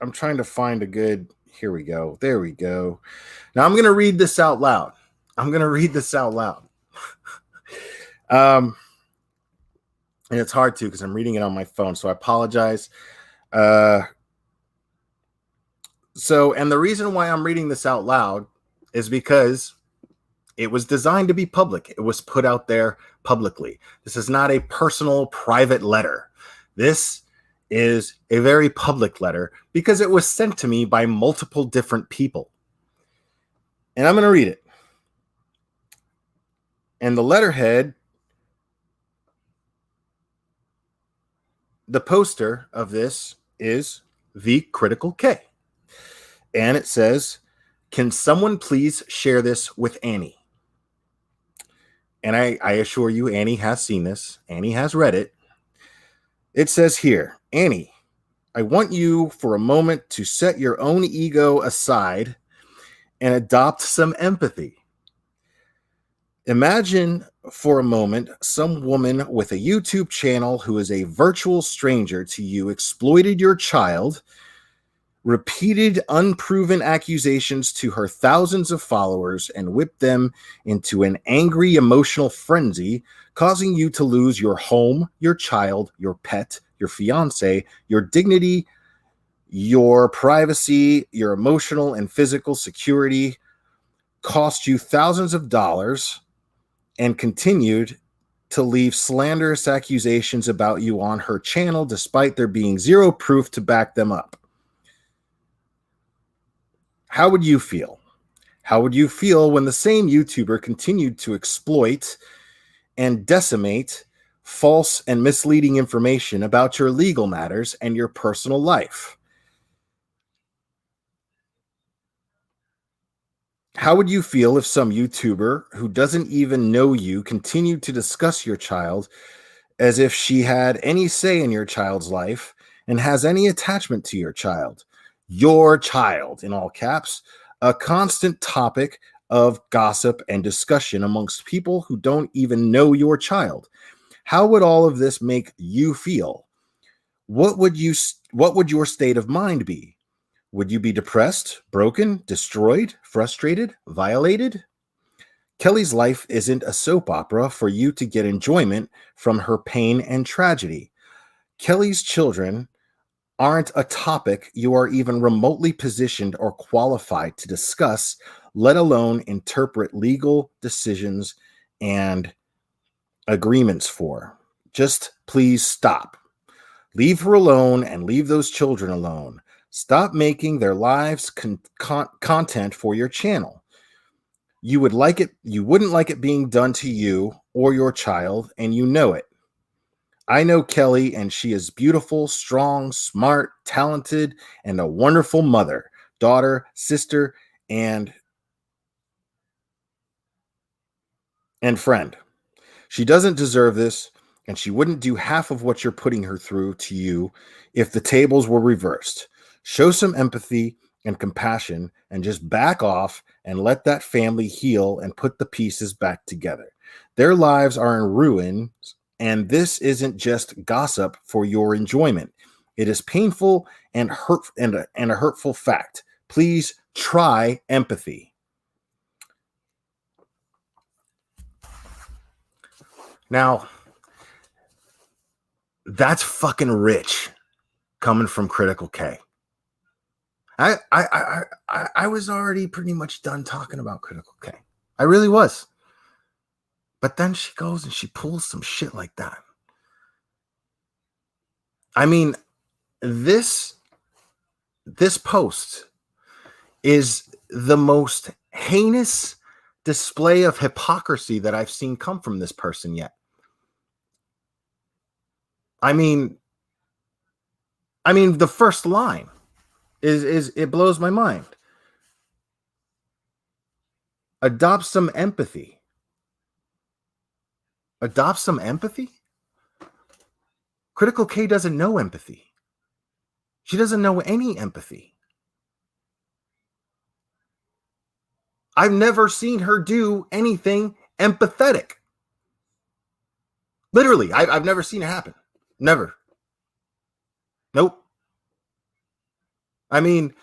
S1: I'm trying to find a good, here we go. There we go. Now I'm going to read this out loud. And it's hard to because I'm reading it on my phone, so I apologize. And the reason why I'm reading this out loud is because it was designed to be public. It was put out there publicly. This is not a personal, private letter. This is a very public letter because it was sent to me by multiple different people. And I'm going to read it. And the letterhead, the poster of this is The Critical K. And it says, "Can someone please share this with Annie?" And I assure you, Annie has seen this. Annie has read it. It says here, "Annie, I want you for a moment to set your own ego aside and adopt some empathy. Imagine for a moment some woman with a YouTube channel who is a virtual stranger to you exploited your child, repeated unproven accusations to her thousands of followers, and whipped them into an angry emotional frenzy, causing you to lose your home, your child, your pet, your fiance, your dignity, your privacy, your emotional and physical security, cost you thousands of dollars, and continued to leave slanderous accusations about you on her channel despite there being zero proof to back them up. How would you feel? How would you feel when the same YouTuber continued to exploit and decimate false and misleading information about your legal matters and your personal life? How would you feel if some YouTuber who doesn't even know you continued to discuss your child as if she had any say in your child's life and has any attachment to your child? Your child, in all caps, a constant topic of gossip and discussion amongst people who don't even know your child. How would all of this make you feel? What would your state of mind be? Would you be depressed, broken, destroyed, frustrated, violated? Kelly's life isn't a soap opera for you to get enjoyment from her pain and tragedy. Kelly's children aren't a topic you are even remotely positioned or qualified to discuss, let alone interpret legal decisions and agreements for. Just please stop. Leave her alone and leave those children alone. Stop making their lives content for your channel. You wouldn't like it being done to you or your child, and you know it. I know Kelly, and she is beautiful, strong, smart, talented, and a wonderful mother, daughter, sister, and friend. She doesn't deserve this, and she wouldn't do half of what you're putting her through to you if the tables were reversed. Show some empathy and compassion and just back off and let that family heal and put the pieces back together. Their lives are in ruins, and this isn't just gossip for your enjoyment. It is painful and a hurtful fact. Please try empathy. Now, that's fucking rich coming from Critical K. I was already pretty much done talking about Critical K. I really was. But then she goes and she pulls some shit like that. I mean, this post is the most heinous display of hypocrisy that I've seen come from this person yet. I mean, the first line is it blows my mind. Adopt some empathy. Adopt some empathy? Critical K doesn't know empathy. She doesn't know any empathy. I've never seen her do anything empathetic. Literally, I've never seen it happen. Never. Nope. I mean,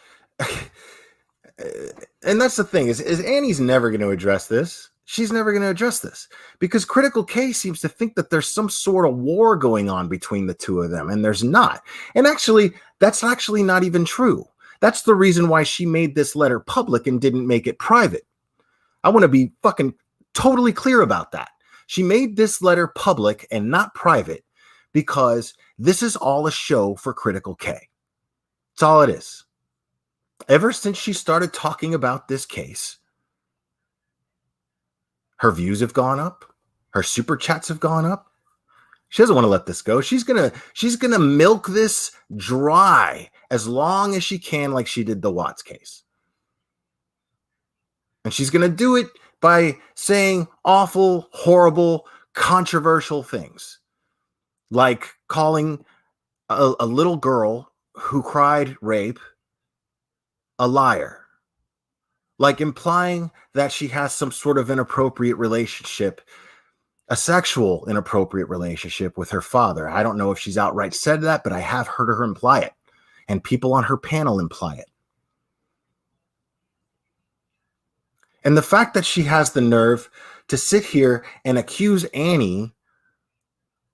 S1: and that's the thing, is Annie's never going to address this. She's never going to address this because Critical K seems to think that there's some sort of war going on between the two of them, and there's not. And actually, that's actually not even true. That's the reason why she made this letter public and didn't make it private. I want to be fucking totally clear about that. She made this letter public and not private because this is all a show for Critical K. That's all it is. Ever since she started talking about this case, her views have gone up. Her super chats have gone up. She doesn't want to let this go. She's gonna milk this dry as long as she can, like she did the Watts case. And she's gonna do it by saying awful, horrible, controversial things, like calling a little girl who cried rape a liar, like implying that she has some sort of inappropriate relationship, a sexual inappropriate relationship with her father. I don't know if she's outright said that, but I have heard her imply it, and people on her panel imply it. And the fact that she has the nerve to sit here and accuse Annie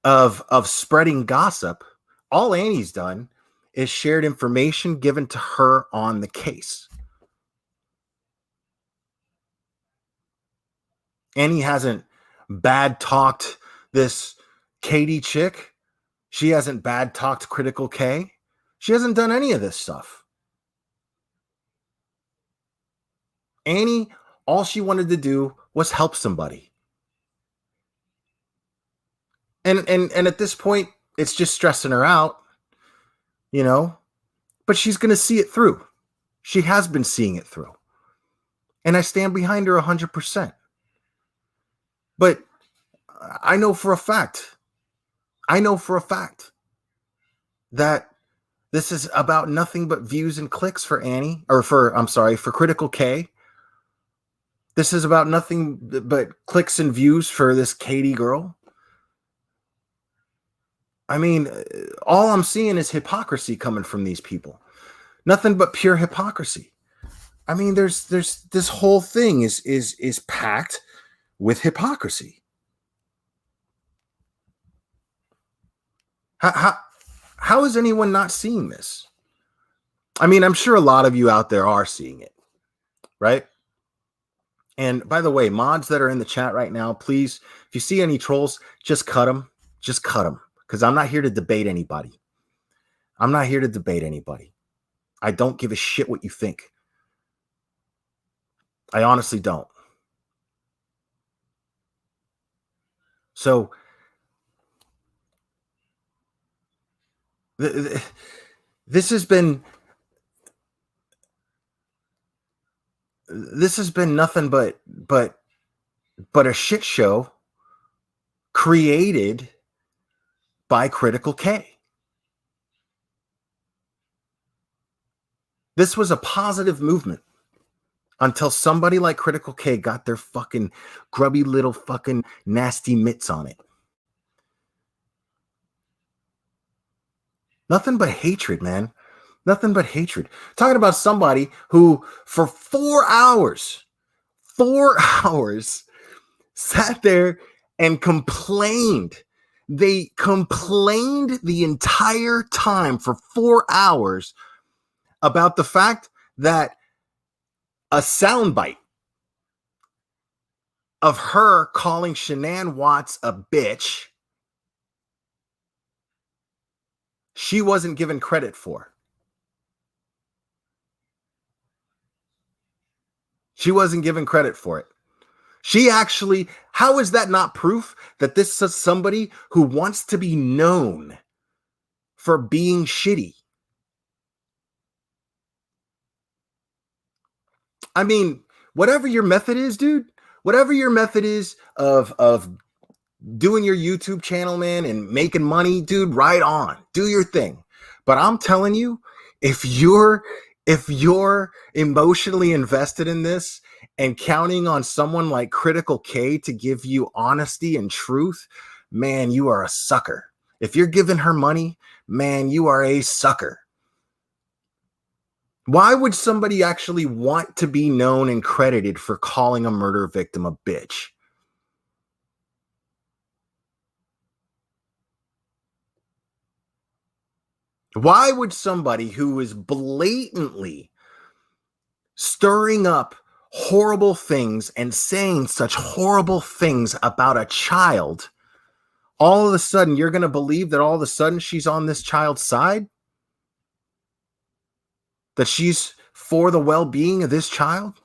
S1: of spreading gossip, all Annie's done is shared information given to her on the case. Annie hasn't bad talked this Katie chick. She hasn't bad talked Critical K. She hasn't done any of this stuff. Annie, all she wanted to do was help somebody. And at this point, it's just stressing her out, you know, but she's going to see it through. She has been seeing it through. And I stand behind her 100%. But I know for a fact that this is about nothing but views and clicks for Annie, or for Critical K. This is about nothing but clicks and views for this Katie girl. I mean, all I'm seeing is hypocrisy coming from these people. Nothing but pure hypocrisy. I mean, there's this whole thing is packed with hypocrisy. How is anyone not seeing this? I mean, I'm sure a lot of you out there are seeing it, right? And by the way, mods that are in the chat right now, please, if you see any trolls, just cut them. Just cut them. Because I'm not here to debate anybody. I'm not here to debate anybody. I don't give a shit what you think. I honestly don't. So, this has been nothing but a shit show created by Critical K. This was a positive movement until somebody like Critical K got their fucking grubby little fucking nasty mitts on it. Nothing but hatred, man. Nothing but hatred. Talking about somebody who for 4 hours sat there and complained. They complained the entire time for 4 hours about the fact that a soundbite of her calling Shanann Watts a bitch, she wasn't given credit for. She wasn't given credit for it. She actually, how is that not proof that this is somebody who wants to be known for being shitty? I mean, whatever your method is, dude, whatever your method is of doing your YouTube channel, man, and making money, dude, right on. Do your thing. But I'm telling you, if you're emotionally invested in this and counting on someone like Critical K to give you honesty and truth, man, you are a sucker. If you're giving her money, man, you are a sucker. Why would somebody actually want to be known and credited for calling a murder victim a bitch? Why would somebody who is blatantly stirring up horrible things and saying such horrible things about a child, all of a sudden you're going to believe that all of a sudden she's on this child's side? That she's for the well-being of this child?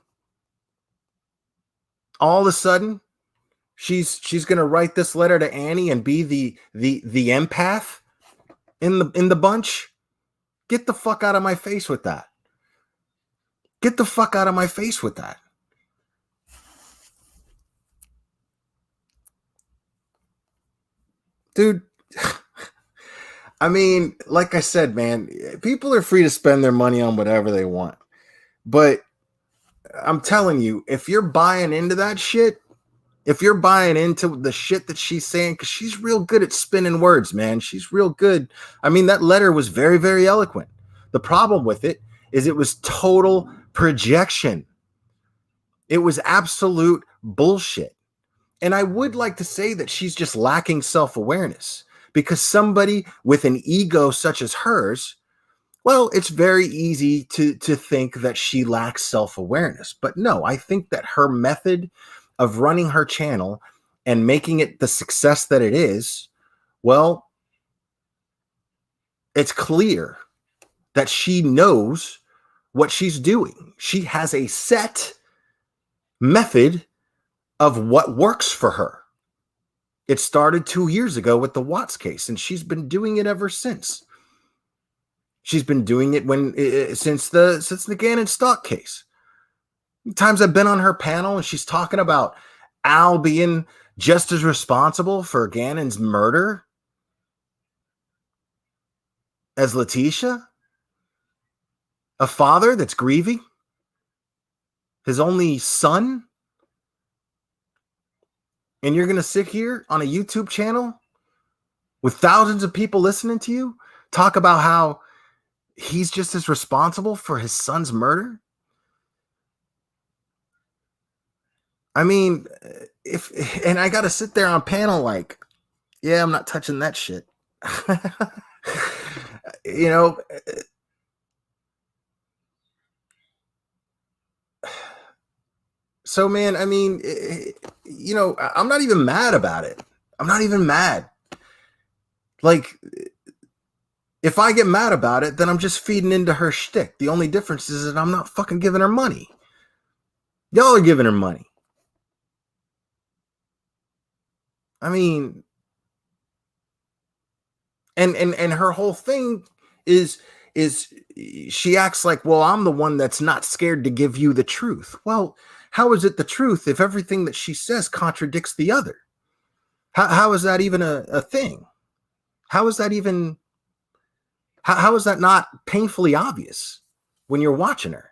S1: All of a sudden she's going to write this letter to Annie and be the empath in the bunch? Get the fuck out of my face with that. Get the fuck out of my face with that. Dude, I mean, like I said, man, people are free to spend their money on whatever they want. But I'm telling you, if you're buying into that shit, if you're buying into the shit that she's saying, because she's real good at spinning words, man. She's real good. I mean, that letter was very, very eloquent. The problem with it is it was total projection. It was absolute bullshit. And I would like to say that she's just lacking self-awareness, because somebody with an ego such as hers, well, it's very easy to think that she lacks self-awareness. But no, I think that her method of running her channel and making it the success that it is, well, it's clear that she knows what she's doing. She has a set method of what works for her. It started 2 years ago with the Watts case, and she's been doing it ever since. She's been doing it since the Gannon Stock case. Times I've been on her panel and she's talking about Al being just as responsible for Gannon's murder as Letitia, a father that's grieving his only son. And you're going to sit here on a YouTube channel with thousands of people listening to you talk about how he's just as responsible for his son's murder? I mean, and I got to sit there on panel like, yeah, I'm not touching that shit. You know, so man, I mean, you know, I'm not even mad about it. I'm not even mad. Like, if I get mad about it, then I'm just feeding into her shtick. The only difference is that I'm not fucking giving her money. Y'all are giving her money. I mean, and her whole thing is she acts like, well, I'm the one that's not scared to give you the truth. Well, how is it the truth if everything that she says contradicts the other? How is that even a thing? How is that even how is that not painfully obvious when you're watching her?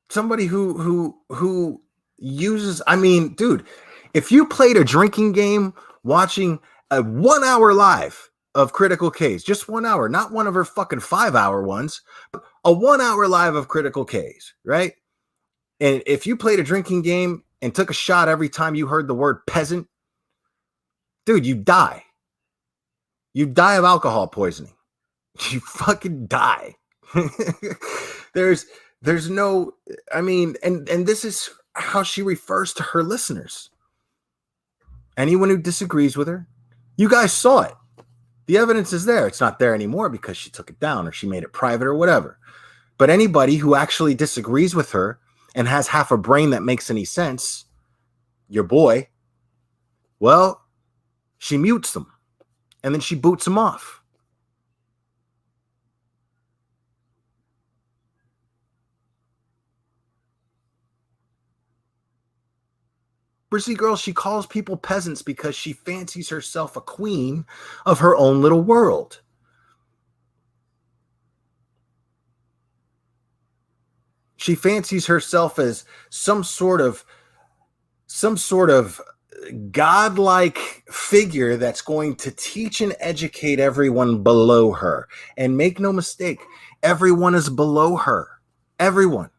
S1: Somebody who uses, I mean, dude, if you played a drinking game watching a 1 hour live of Critical K's, just 1 hour, not one of her fucking 5 hour ones, a 1 hour live of Critical K's, right? And if you played a drinking game and took a shot every time you heard the word peasant, dude, you die. You die of alcohol poisoning. You fucking die. There's no, I mean, and this is how she refers to her listeners. Anyone who disagrees with her, you guys saw it. The evidence is there. It's not there anymore because she took it down or she made it private or whatever. But anybody who actually disagrees with her and has half a brain that makes any sense, your boy, well, she mutes them and then she boots them off. Brizzy girl, she calls people peasants because she fancies herself a queen of her own little world. She fancies herself as some sort of godlike figure that's going to teach and educate everyone below her. And make no mistake, everyone is below her. Everyone.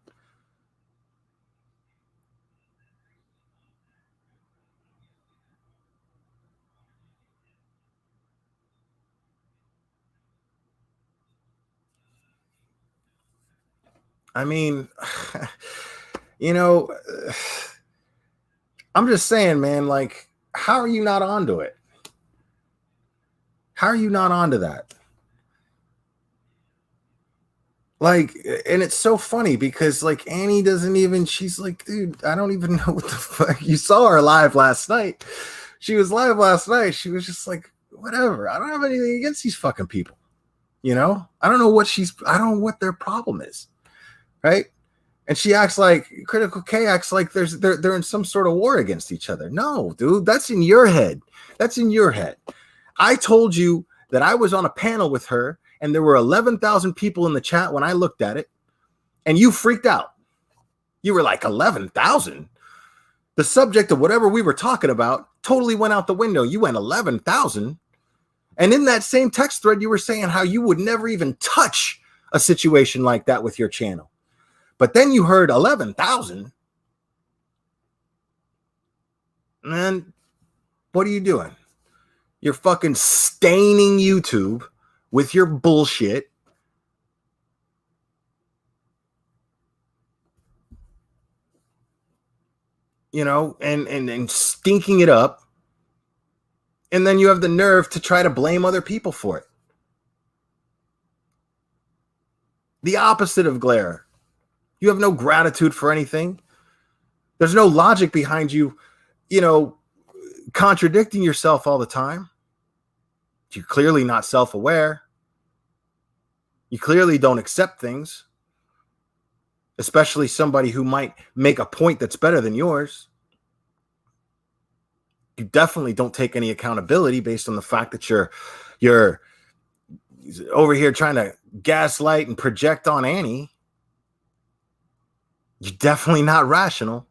S1: I mean, you know, I'm just saying, man, like, how are you not onto it? How are you not onto that? Like, and it's so funny because, like, Annie doesn't even, she's like, dude, I don't even know what the fuck. You saw her live last night. She was live last night. She was just like, whatever. I don't have anything against these fucking people. You know, I don't know what their problem is. Right. And she acts like Critical K acts like they're in some sort of war against each other. No, dude, that's in your head. That's in your head. I told you that I was on a panel with her and there were 11,000 people in the chat when I looked at it and you freaked out. You were like, 11,000? The subject of whatever we were talking about totally went out the window. You went 11,000. And in that same text thread, you were saying how you would never even touch a situation like that with your channel. But then you heard 11,000. And what are you doing? You're fucking staining YouTube with your bullshit. You know, and stinking it up. And then you have the nerve to try to blame other people for it. The opposite of glare. You have no gratitude for anything. There's no logic behind you, you know, contradicting yourself all the time. You're clearly not self-aware. You clearly don't accept things, especially somebody who might make a point that's better than yours. You definitely don't take any accountability based on the fact that you're over here trying to gaslight and project on Annie. You're definitely not rational.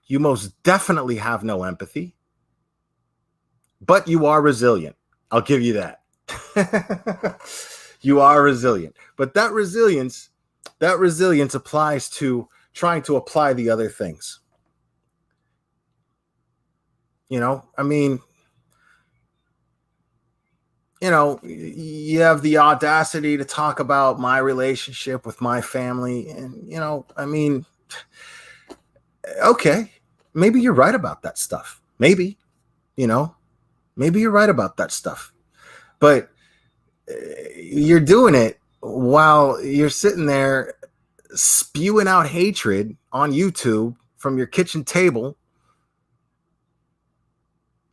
S1: You most definitely have no empathy. But you are resilient. I'll give you that. You are resilient. But that resilience applies to trying to apply the other things. You know, I mean, you know, you have the audacity to talk about my relationship with my family. And, you know, I mean, okay, maybe you're right about that stuff. Maybe, you know, maybe you're right about that stuff. But you're doing it while you're sitting there spewing out hatred on YouTube from your kitchen table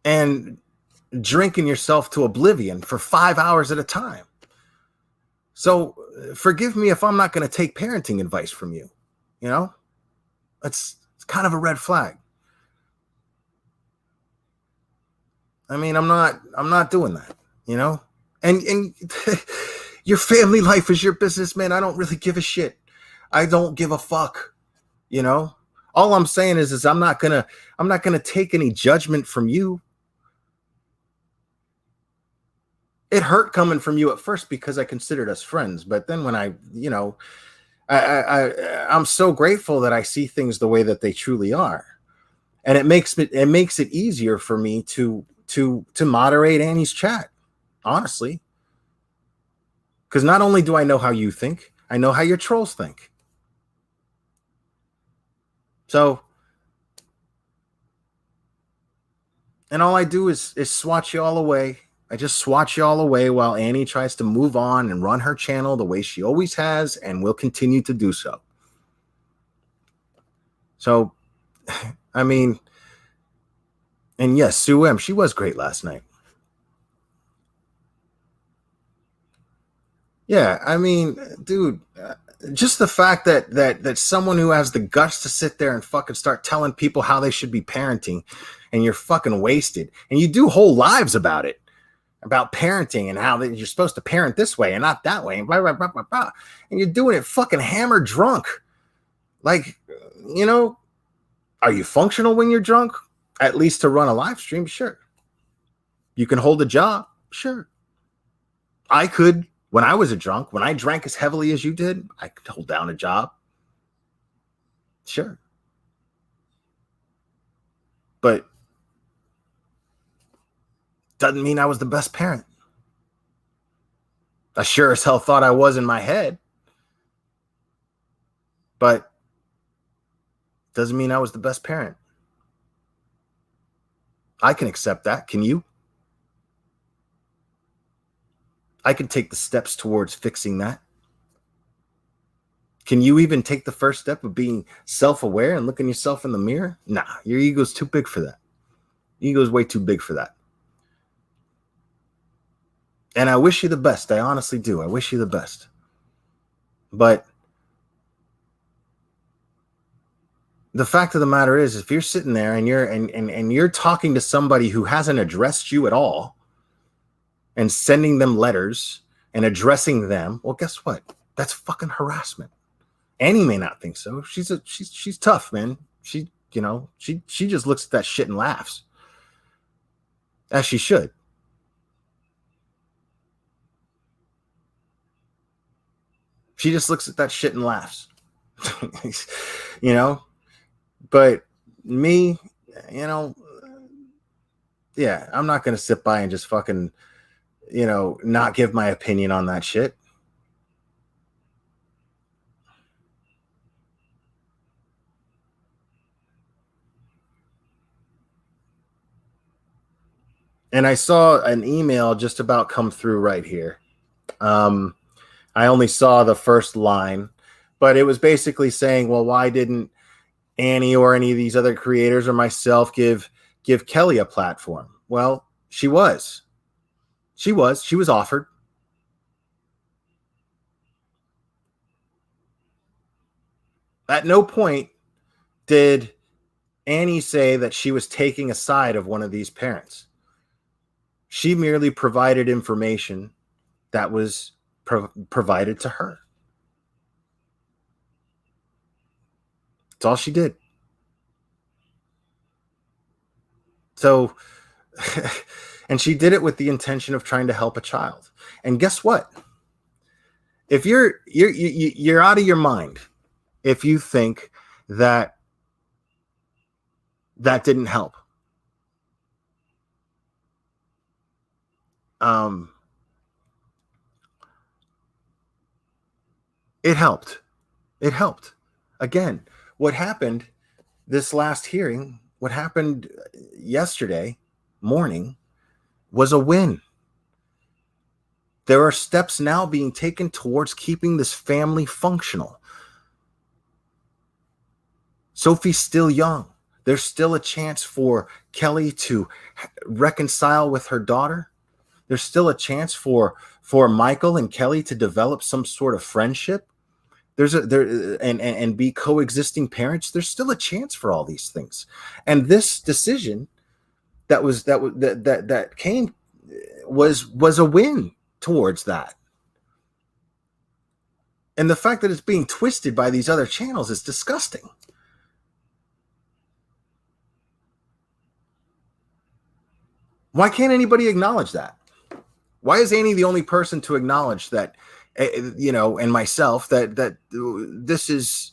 S1: and drinking yourself to oblivion for 5 hours at a time. So forgive me if I'm not going to take parenting advice from you. You know, it's kind of a red flag. I mean, I'm not doing that, you know, and your family life is your business, man. I don't really give a shit. I don't give a fuck. You know, all I'm saying is I'm not going to take any judgment from you. It hurt coming from you at first because I considered us friends. But then when I'm so grateful that I see things the way that they truly are. And it makes it easier for me to moderate Annie's chat, honestly. Because not only do I know how you think, I know how your trolls think. So, and all I do is swat you all away. I just swat you all away while Annie tries to move on and run her channel the way she always has and will continue to do so. So, I mean, and yes, Sue M, she was great last night. Yeah, I mean, dude, just the fact that someone who has the guts to sit there and fucking start telling people how they should be parenting, and you're fucking wasted, and you do whole lives about it, about parenting and how you're supposed to parent this way and not that way, and blah, blah, blah, blah, blah. And you're doing it fucking hammered drunk. Like, you know, are you functional when you're drunk? At least to run a live stream, sure. You can hold a job, sure. I could, when I was a drunk, when I drank as heavily as you did, I could hold down a job. Sure. But doesn't mean I was the best parent. I sure as hell thought I was in my head. But doesn't mean I was the best parent. I can accept that. Can you? I can take the steps towards fixing that. Can you even take the first step of being self-aware and looking yourself in the mirror? Nah, your ego's too big for that. Ego's way too big for that. And I wish you the best. I honestly do. I wish you the best. But the fact of the matter is, if you're sitting there and you're talking to somebody who hasn't addressed you at all and sending them letters and addressing them, well, guess what? That's fucking harassment. Annie may not think so. She's tough, man. She just looks at that shit and laughs. As she should. She just looks at that shit and laughs. You know? But me, you know, yeah, I'm not going to sit by and just fucking, you know, not give my opinion on that shit. And I saw an email just about come through right here. I only saw the first line, but it was basically saying, well, why didn't Annie or any of these other creators or myself give Kelly a platform? Well, she was offered. At no point did Annie say that she was taking a side of one of these parents. She merely provided information that was provided to her. That's all she did. So, and she did it with the intention of trying to help a child. And guess what? If you're out of your mind if you think that didn't help. It helped. It helped. Again, what happened this last hearing, what happened yesterday morning, was a win. There are steps now being taken towards keeping this family functional. Sophie's still young. There's still a chance for Kelly to reconcile with her daughter. There's still a chance for Michael and Kelly to develop some sort of friendship. And be coexisting parents. There's still a chance for all these things. And this decision that came was a win towards that. And the fact that it's being twisted by these other channels is disgusting. Why can't anybody acknowledge that? Why is Annie the only person to acknowledge that, and myself, that this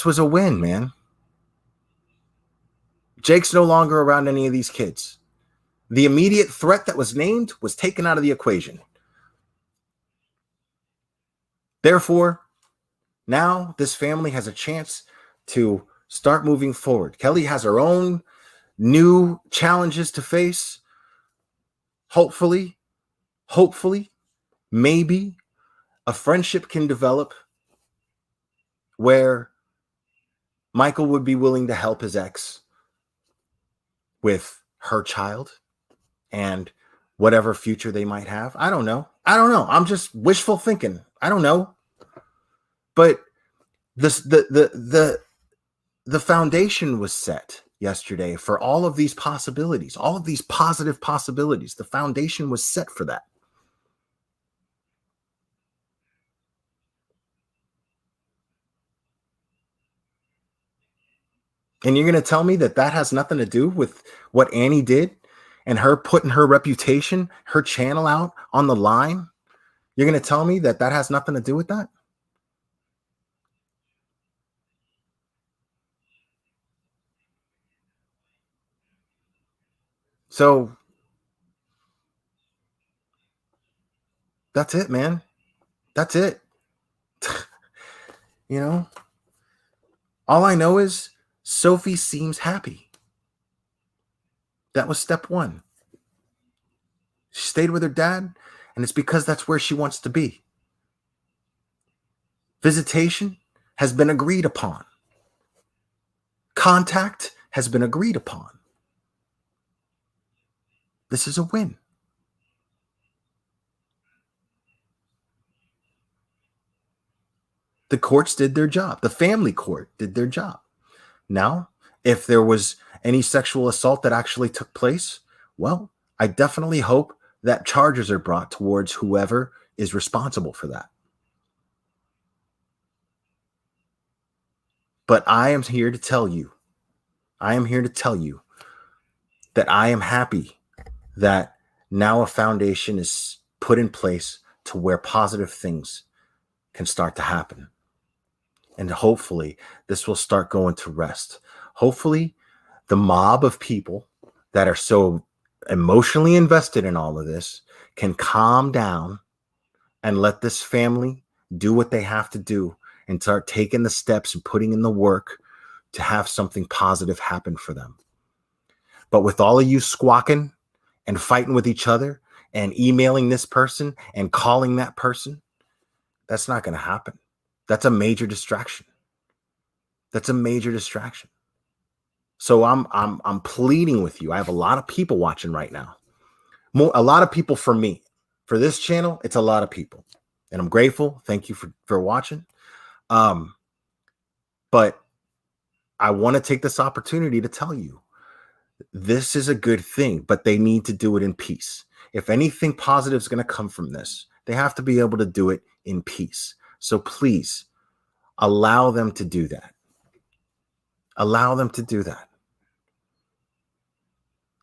S1: was a win, man? Jake's no longer around any of these kids. The immediate threat that was named was taken out of the equation. Therefore, now this family has a chance to start moving forward. Kelly has her own new challenges to face. Hopefully, maybe a friendship can develop where Michael would be willing to help his ex with her child and whatever future they might have. I don't know. I'm just wishful thinking. I don't know. But the foundation was set yesterday for all of these possibilities, all of these positive possibilities. The foundation was set for that. And you're going to tell me that has nothing to do with what Annie did and her putting her reputation, her channel out on the line? You're going to tell me that has nothing to do with that? So that's it, man. That's it. All I know is Sophie seems happy. That was step one. She stayed with her dad, and it's because that's where she wants to be. Visitation has been agreed upon. Contact has been agreed upon. This is a win. The courts did their job. The family court did their job. Now, if there was any sexual assault that actually took place, well, I definitely hope that charges are brought towards whoever is responsible for that. But I am here to tell you that I am happy that now a foundation is put in place to where positive things can start to happen. And hopefully this will start going to rest. Hopefully the mob of people that are so emotionally invested in all of this can calm down and let this family do what they have to do and start taking the steps and putting in the work to have something positive happen for them. But with all of you squawking and fighting with each other and emailing this person and calling that person, that's not going to happen. That's a major distraction. So I'm pleading with you. I have a lot of people watching right now. A lot of people for me. For this channel, it's a lot of people. And I'm grateful. Thank you for watching. But I want to take this opportunity to tell you this is a good thing, but they need to do it in peace. If anything positive is going to come from this, they have to be able to do it in peace. So please allow them to do that. Allow them to do that.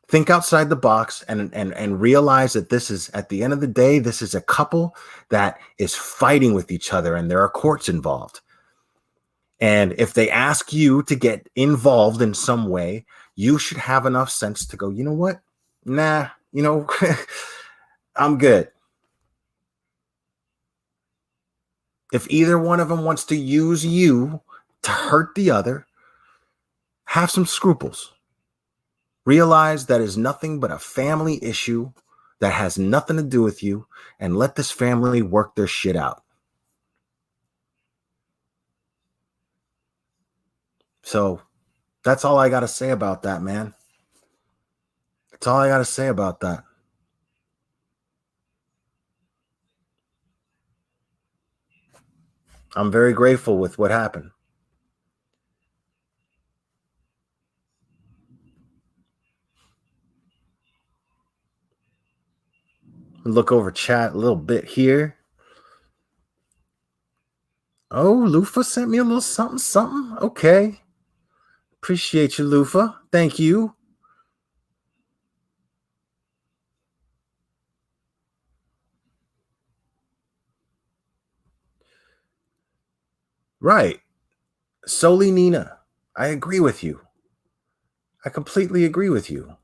S1: Think outside the box and realize that this is, at the end of the day, this is a couple that is fighting with each other and there are courts involved. And if they ask you to get involved in some way, you should have enough sense to go, you know what? Nah, I'm good. If either one of them wants to use you to hurt the other, have some scruples. Realize that is nothing but a family issue that has nothing to do with you, and let this family work their shit out. So that's all I got to say about that, man. That's all I got to say about that. I'm very grateful with what happened. Look over chat a little bit here. Oh, Lufa sent me a little something. Okay. Appreciate you, Lufa. Thank you. Right. Soli Nina. I agree with you. I completely agree with you.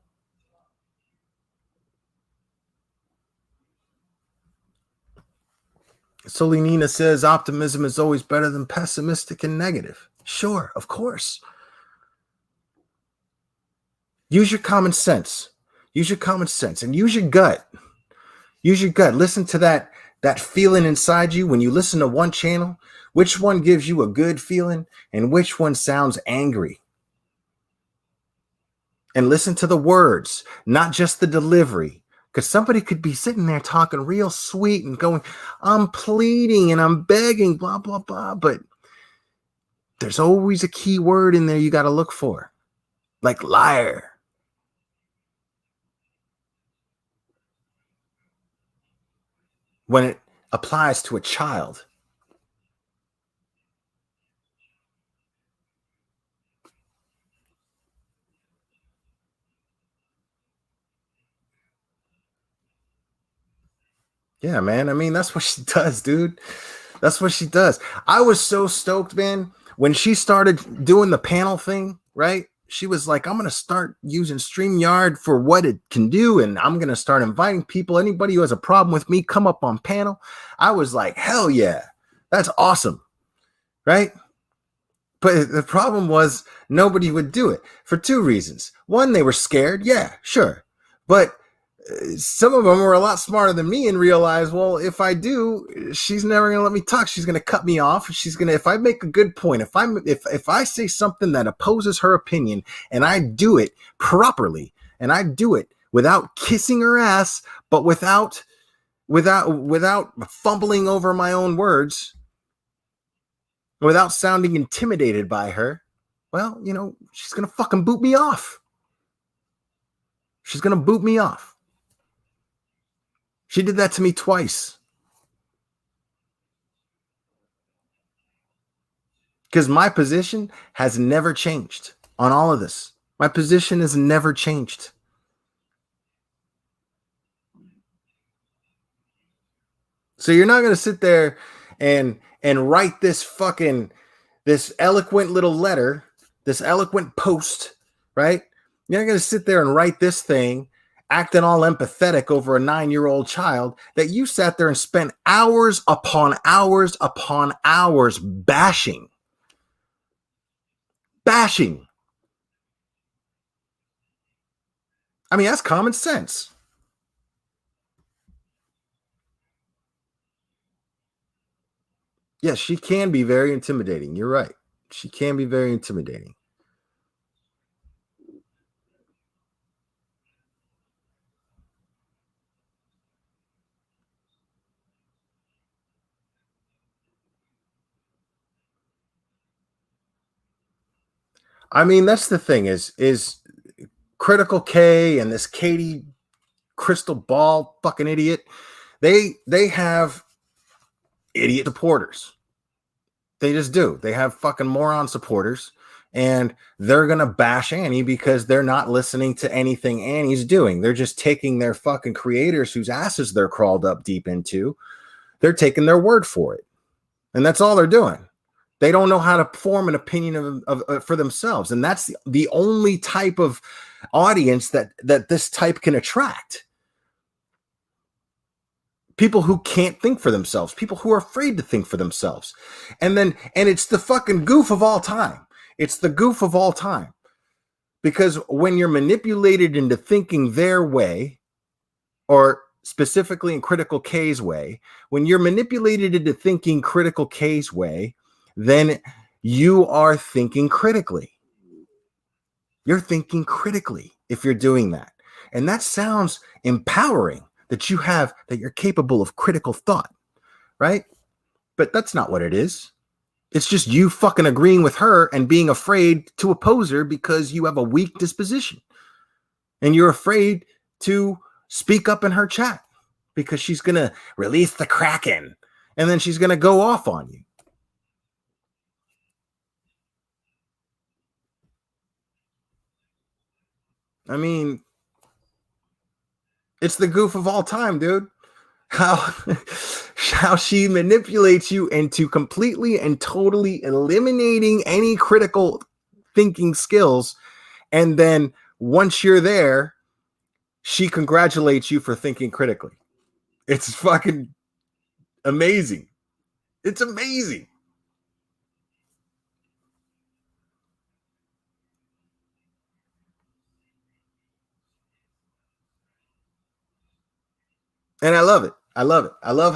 S1: Soli Nina says optimism is always better than pessimistic and negative. Sure, of course. Use your common sense. Use your common sense and use your gut. Use your gut. Listen to that feeling inside you when you listen to one channel. Which one gives you a good feeling and which one sounds angry? And listen to the words, not just the delivery. Because somebody could be sitting there talking real sweet and going, I'm pleading and I'm begging, blah, blah, blah. But there's always a key word in there you got to look for, like liar. When it applies to a child. Yeah, man. I mean, that's what she does, dude. That's what she does. I was so stoked, man, when she started doing the panel thing, right? She was like, I'm going to start using StreamYard for what it can do. And I'm going to start inviting people. Anybody who has a problem with me, come up on panel. I was like, hell yeah, that's awesome. Right? But the problem was nobody would do it for two reasons. One, they were scared. Yeah, sure. But some of them were a lot smarter than me and realized, well, if I do, she's never going to let me talk. She's going to cut me off. She's going to, if I make a good point, if I say something that opposes her opinion and I do it properly and I do it without kissing her ass, but without fumbling over my own words, without sounding intimidated by her, well, she's going to fucking boot me off. She's going to boot me off. She did that to me twice. Because my position has never changed on all of this. My position has never changed. So you're not going to sit there and write this eloquent little letter, this eloquent post, right? You're not going to sit there and write this thing acting all empathetic over a 9-year-old child that you sat there and spent hours upon hours upon hours bashing. I mean, that's common sense. Yes, she can be very intimidating. You're right. She can be very intimidating. I mean, that's the thing is Critical K and this Katie Crystal Ball fucking idiot. They have idiot supporters. They just do. They have fucking moron supporters, and they're going to bash Annie because they're not listening to anything Annie's doing. They're just taking their fucking creators whose asses they're crawled up deep into. They're taking their word for it. And that's all they're doing. They don't know how to form an opinion for themselves. And that's the only type of audience that this type can attract. People who can't think for themselves, people who are afraid to think for themselves. And it's the fucking goof of all time. It's the goof of all time. Because when you're manipulated into thinking their way, or specifically in Critical K's way, when you're manipulated into thinking Critical K's way, then you are thinking critically. You're thinking critically if you're doing that. And that sounds empowering, that you're capable of critical thought, right? But that's not what it is. It's just you fucking agreeing with her and being afraid to oppose her because you have a weak disposition. And you're afraid to speak up in her chat because she's going to release the Kraken and then she's going to go off on you. I mean, it's the goof of all time, dude. How she manipulates you into completely and totally eliminating any critical thinking skills. And then once you're there, she congratulates you for thinking critically. It's fucking amazing. It's amazing. And I love it. I love it. I love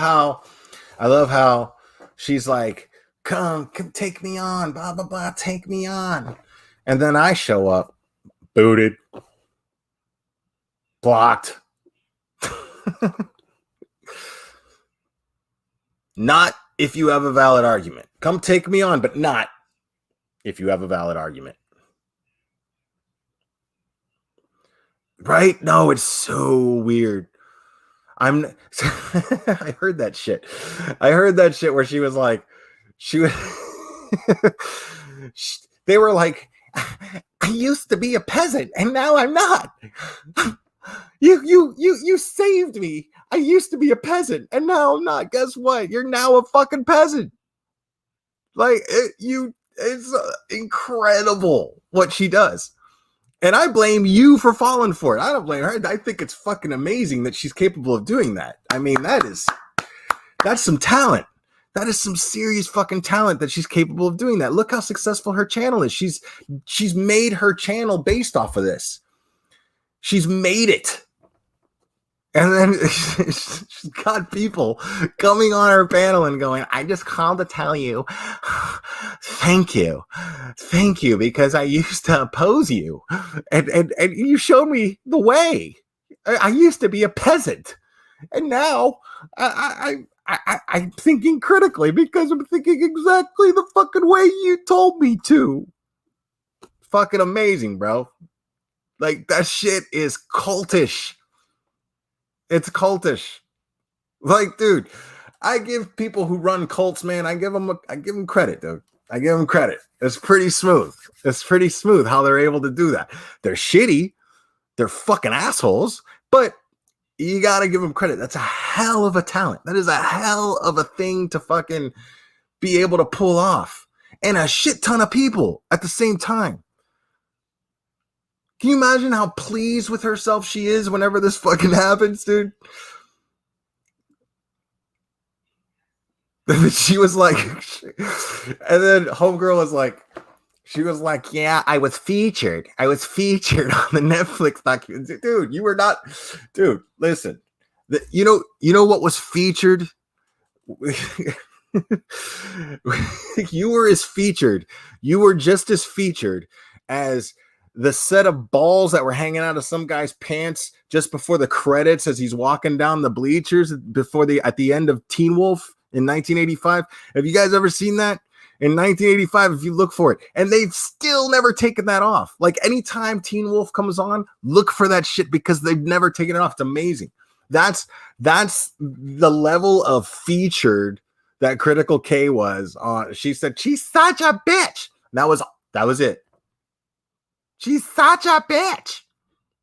S1: how she's like, come take me on, blah, blah, blah, take me on. And then I show up, booted, blocked. Not if you have a valid argument. Come take me on, but not if you have a valid argument. Right? No, it's so weird. I heard that shit. I heard that shit where she was like, they were like, I used to be a peasant and now I'm not. You saved me. I used to be a peasant and now I'm not. Guess what? You're now a fucking peasant. Like it's incredible what she does. And I blame you for falling for it. I don't blame her. I think it's fucking amazing that she's capable of doing that. I mean, that's some talent. That is some serious fucking talent that she's capable of doing that. Look how successful her channel is. She's made her channel based off of this. She's made it. And then she's got people coming on her panel and going, I just called to tell you, thank you, because I used to oppose you. And you showed me the way. I used to be a peasant. And now I'm thinking critically because I'm thinking exactly the fucking way you told me to. Fucking amazing, bro. Like, that shit is cultish. It's cultish. Like, dude, I give people who run cults, man, I give them credit, dude. I give them credit. It's pretty smooth. It's pretty smooth how they're able to do that. They're shitty. They're fucking assholes, but you got to give them credit. That's a hell of a talent. That is a hell of a thing to fucking be able to pull off. And a shit ton of people at the same time. Can you imagine how pleased with herself she is whenever this fucking happens, dude? She was like, and then homegirl was like, she was like, yeah, I was featured on the Netflix documentary. Dude, you were not, dude, listen, you know what was featured? You were just as featured as the set of balls that were hanging out of some guy's pants just before the credits as he's walking down the bleachers at the end of Teen Wolf in 1985. Have you guys ever seen that? In 1985, if you look for it, and they've still never taken that off. Like, anytime Teen Wolf comes on, look for that shit because they've never taken it off. It's amazing. That's the level of featured that Critical K was on. She said, she's such a bitch. That was it. She's such a bitch.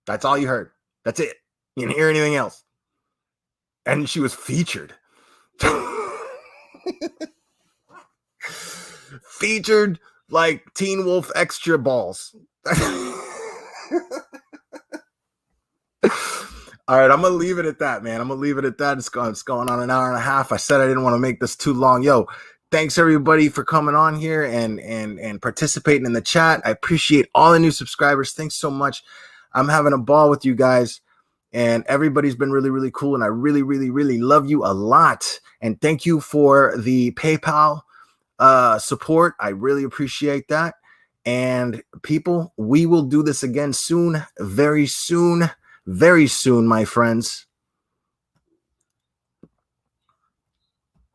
S1: That's all you heard. That's it. You didn't hear anything else. And she was featured. Featured like Teen Wolf extra balls. All right, I'm gonna leave it at that, man. I'm gonna leave it at that. It's going on an hour and a half. I said I didn't want to make this too long. Yo, thanks everybody for coming on here and participating in the chat. I appreciate all the new subscribers. Thanks so much. I'm having a ball with you guys, and everybody's been really, really cool. And I really, really, really love you a lot. And thank you for the PayPal support. I really appreciate that. And people, we will do this again soon, very soon, my friends.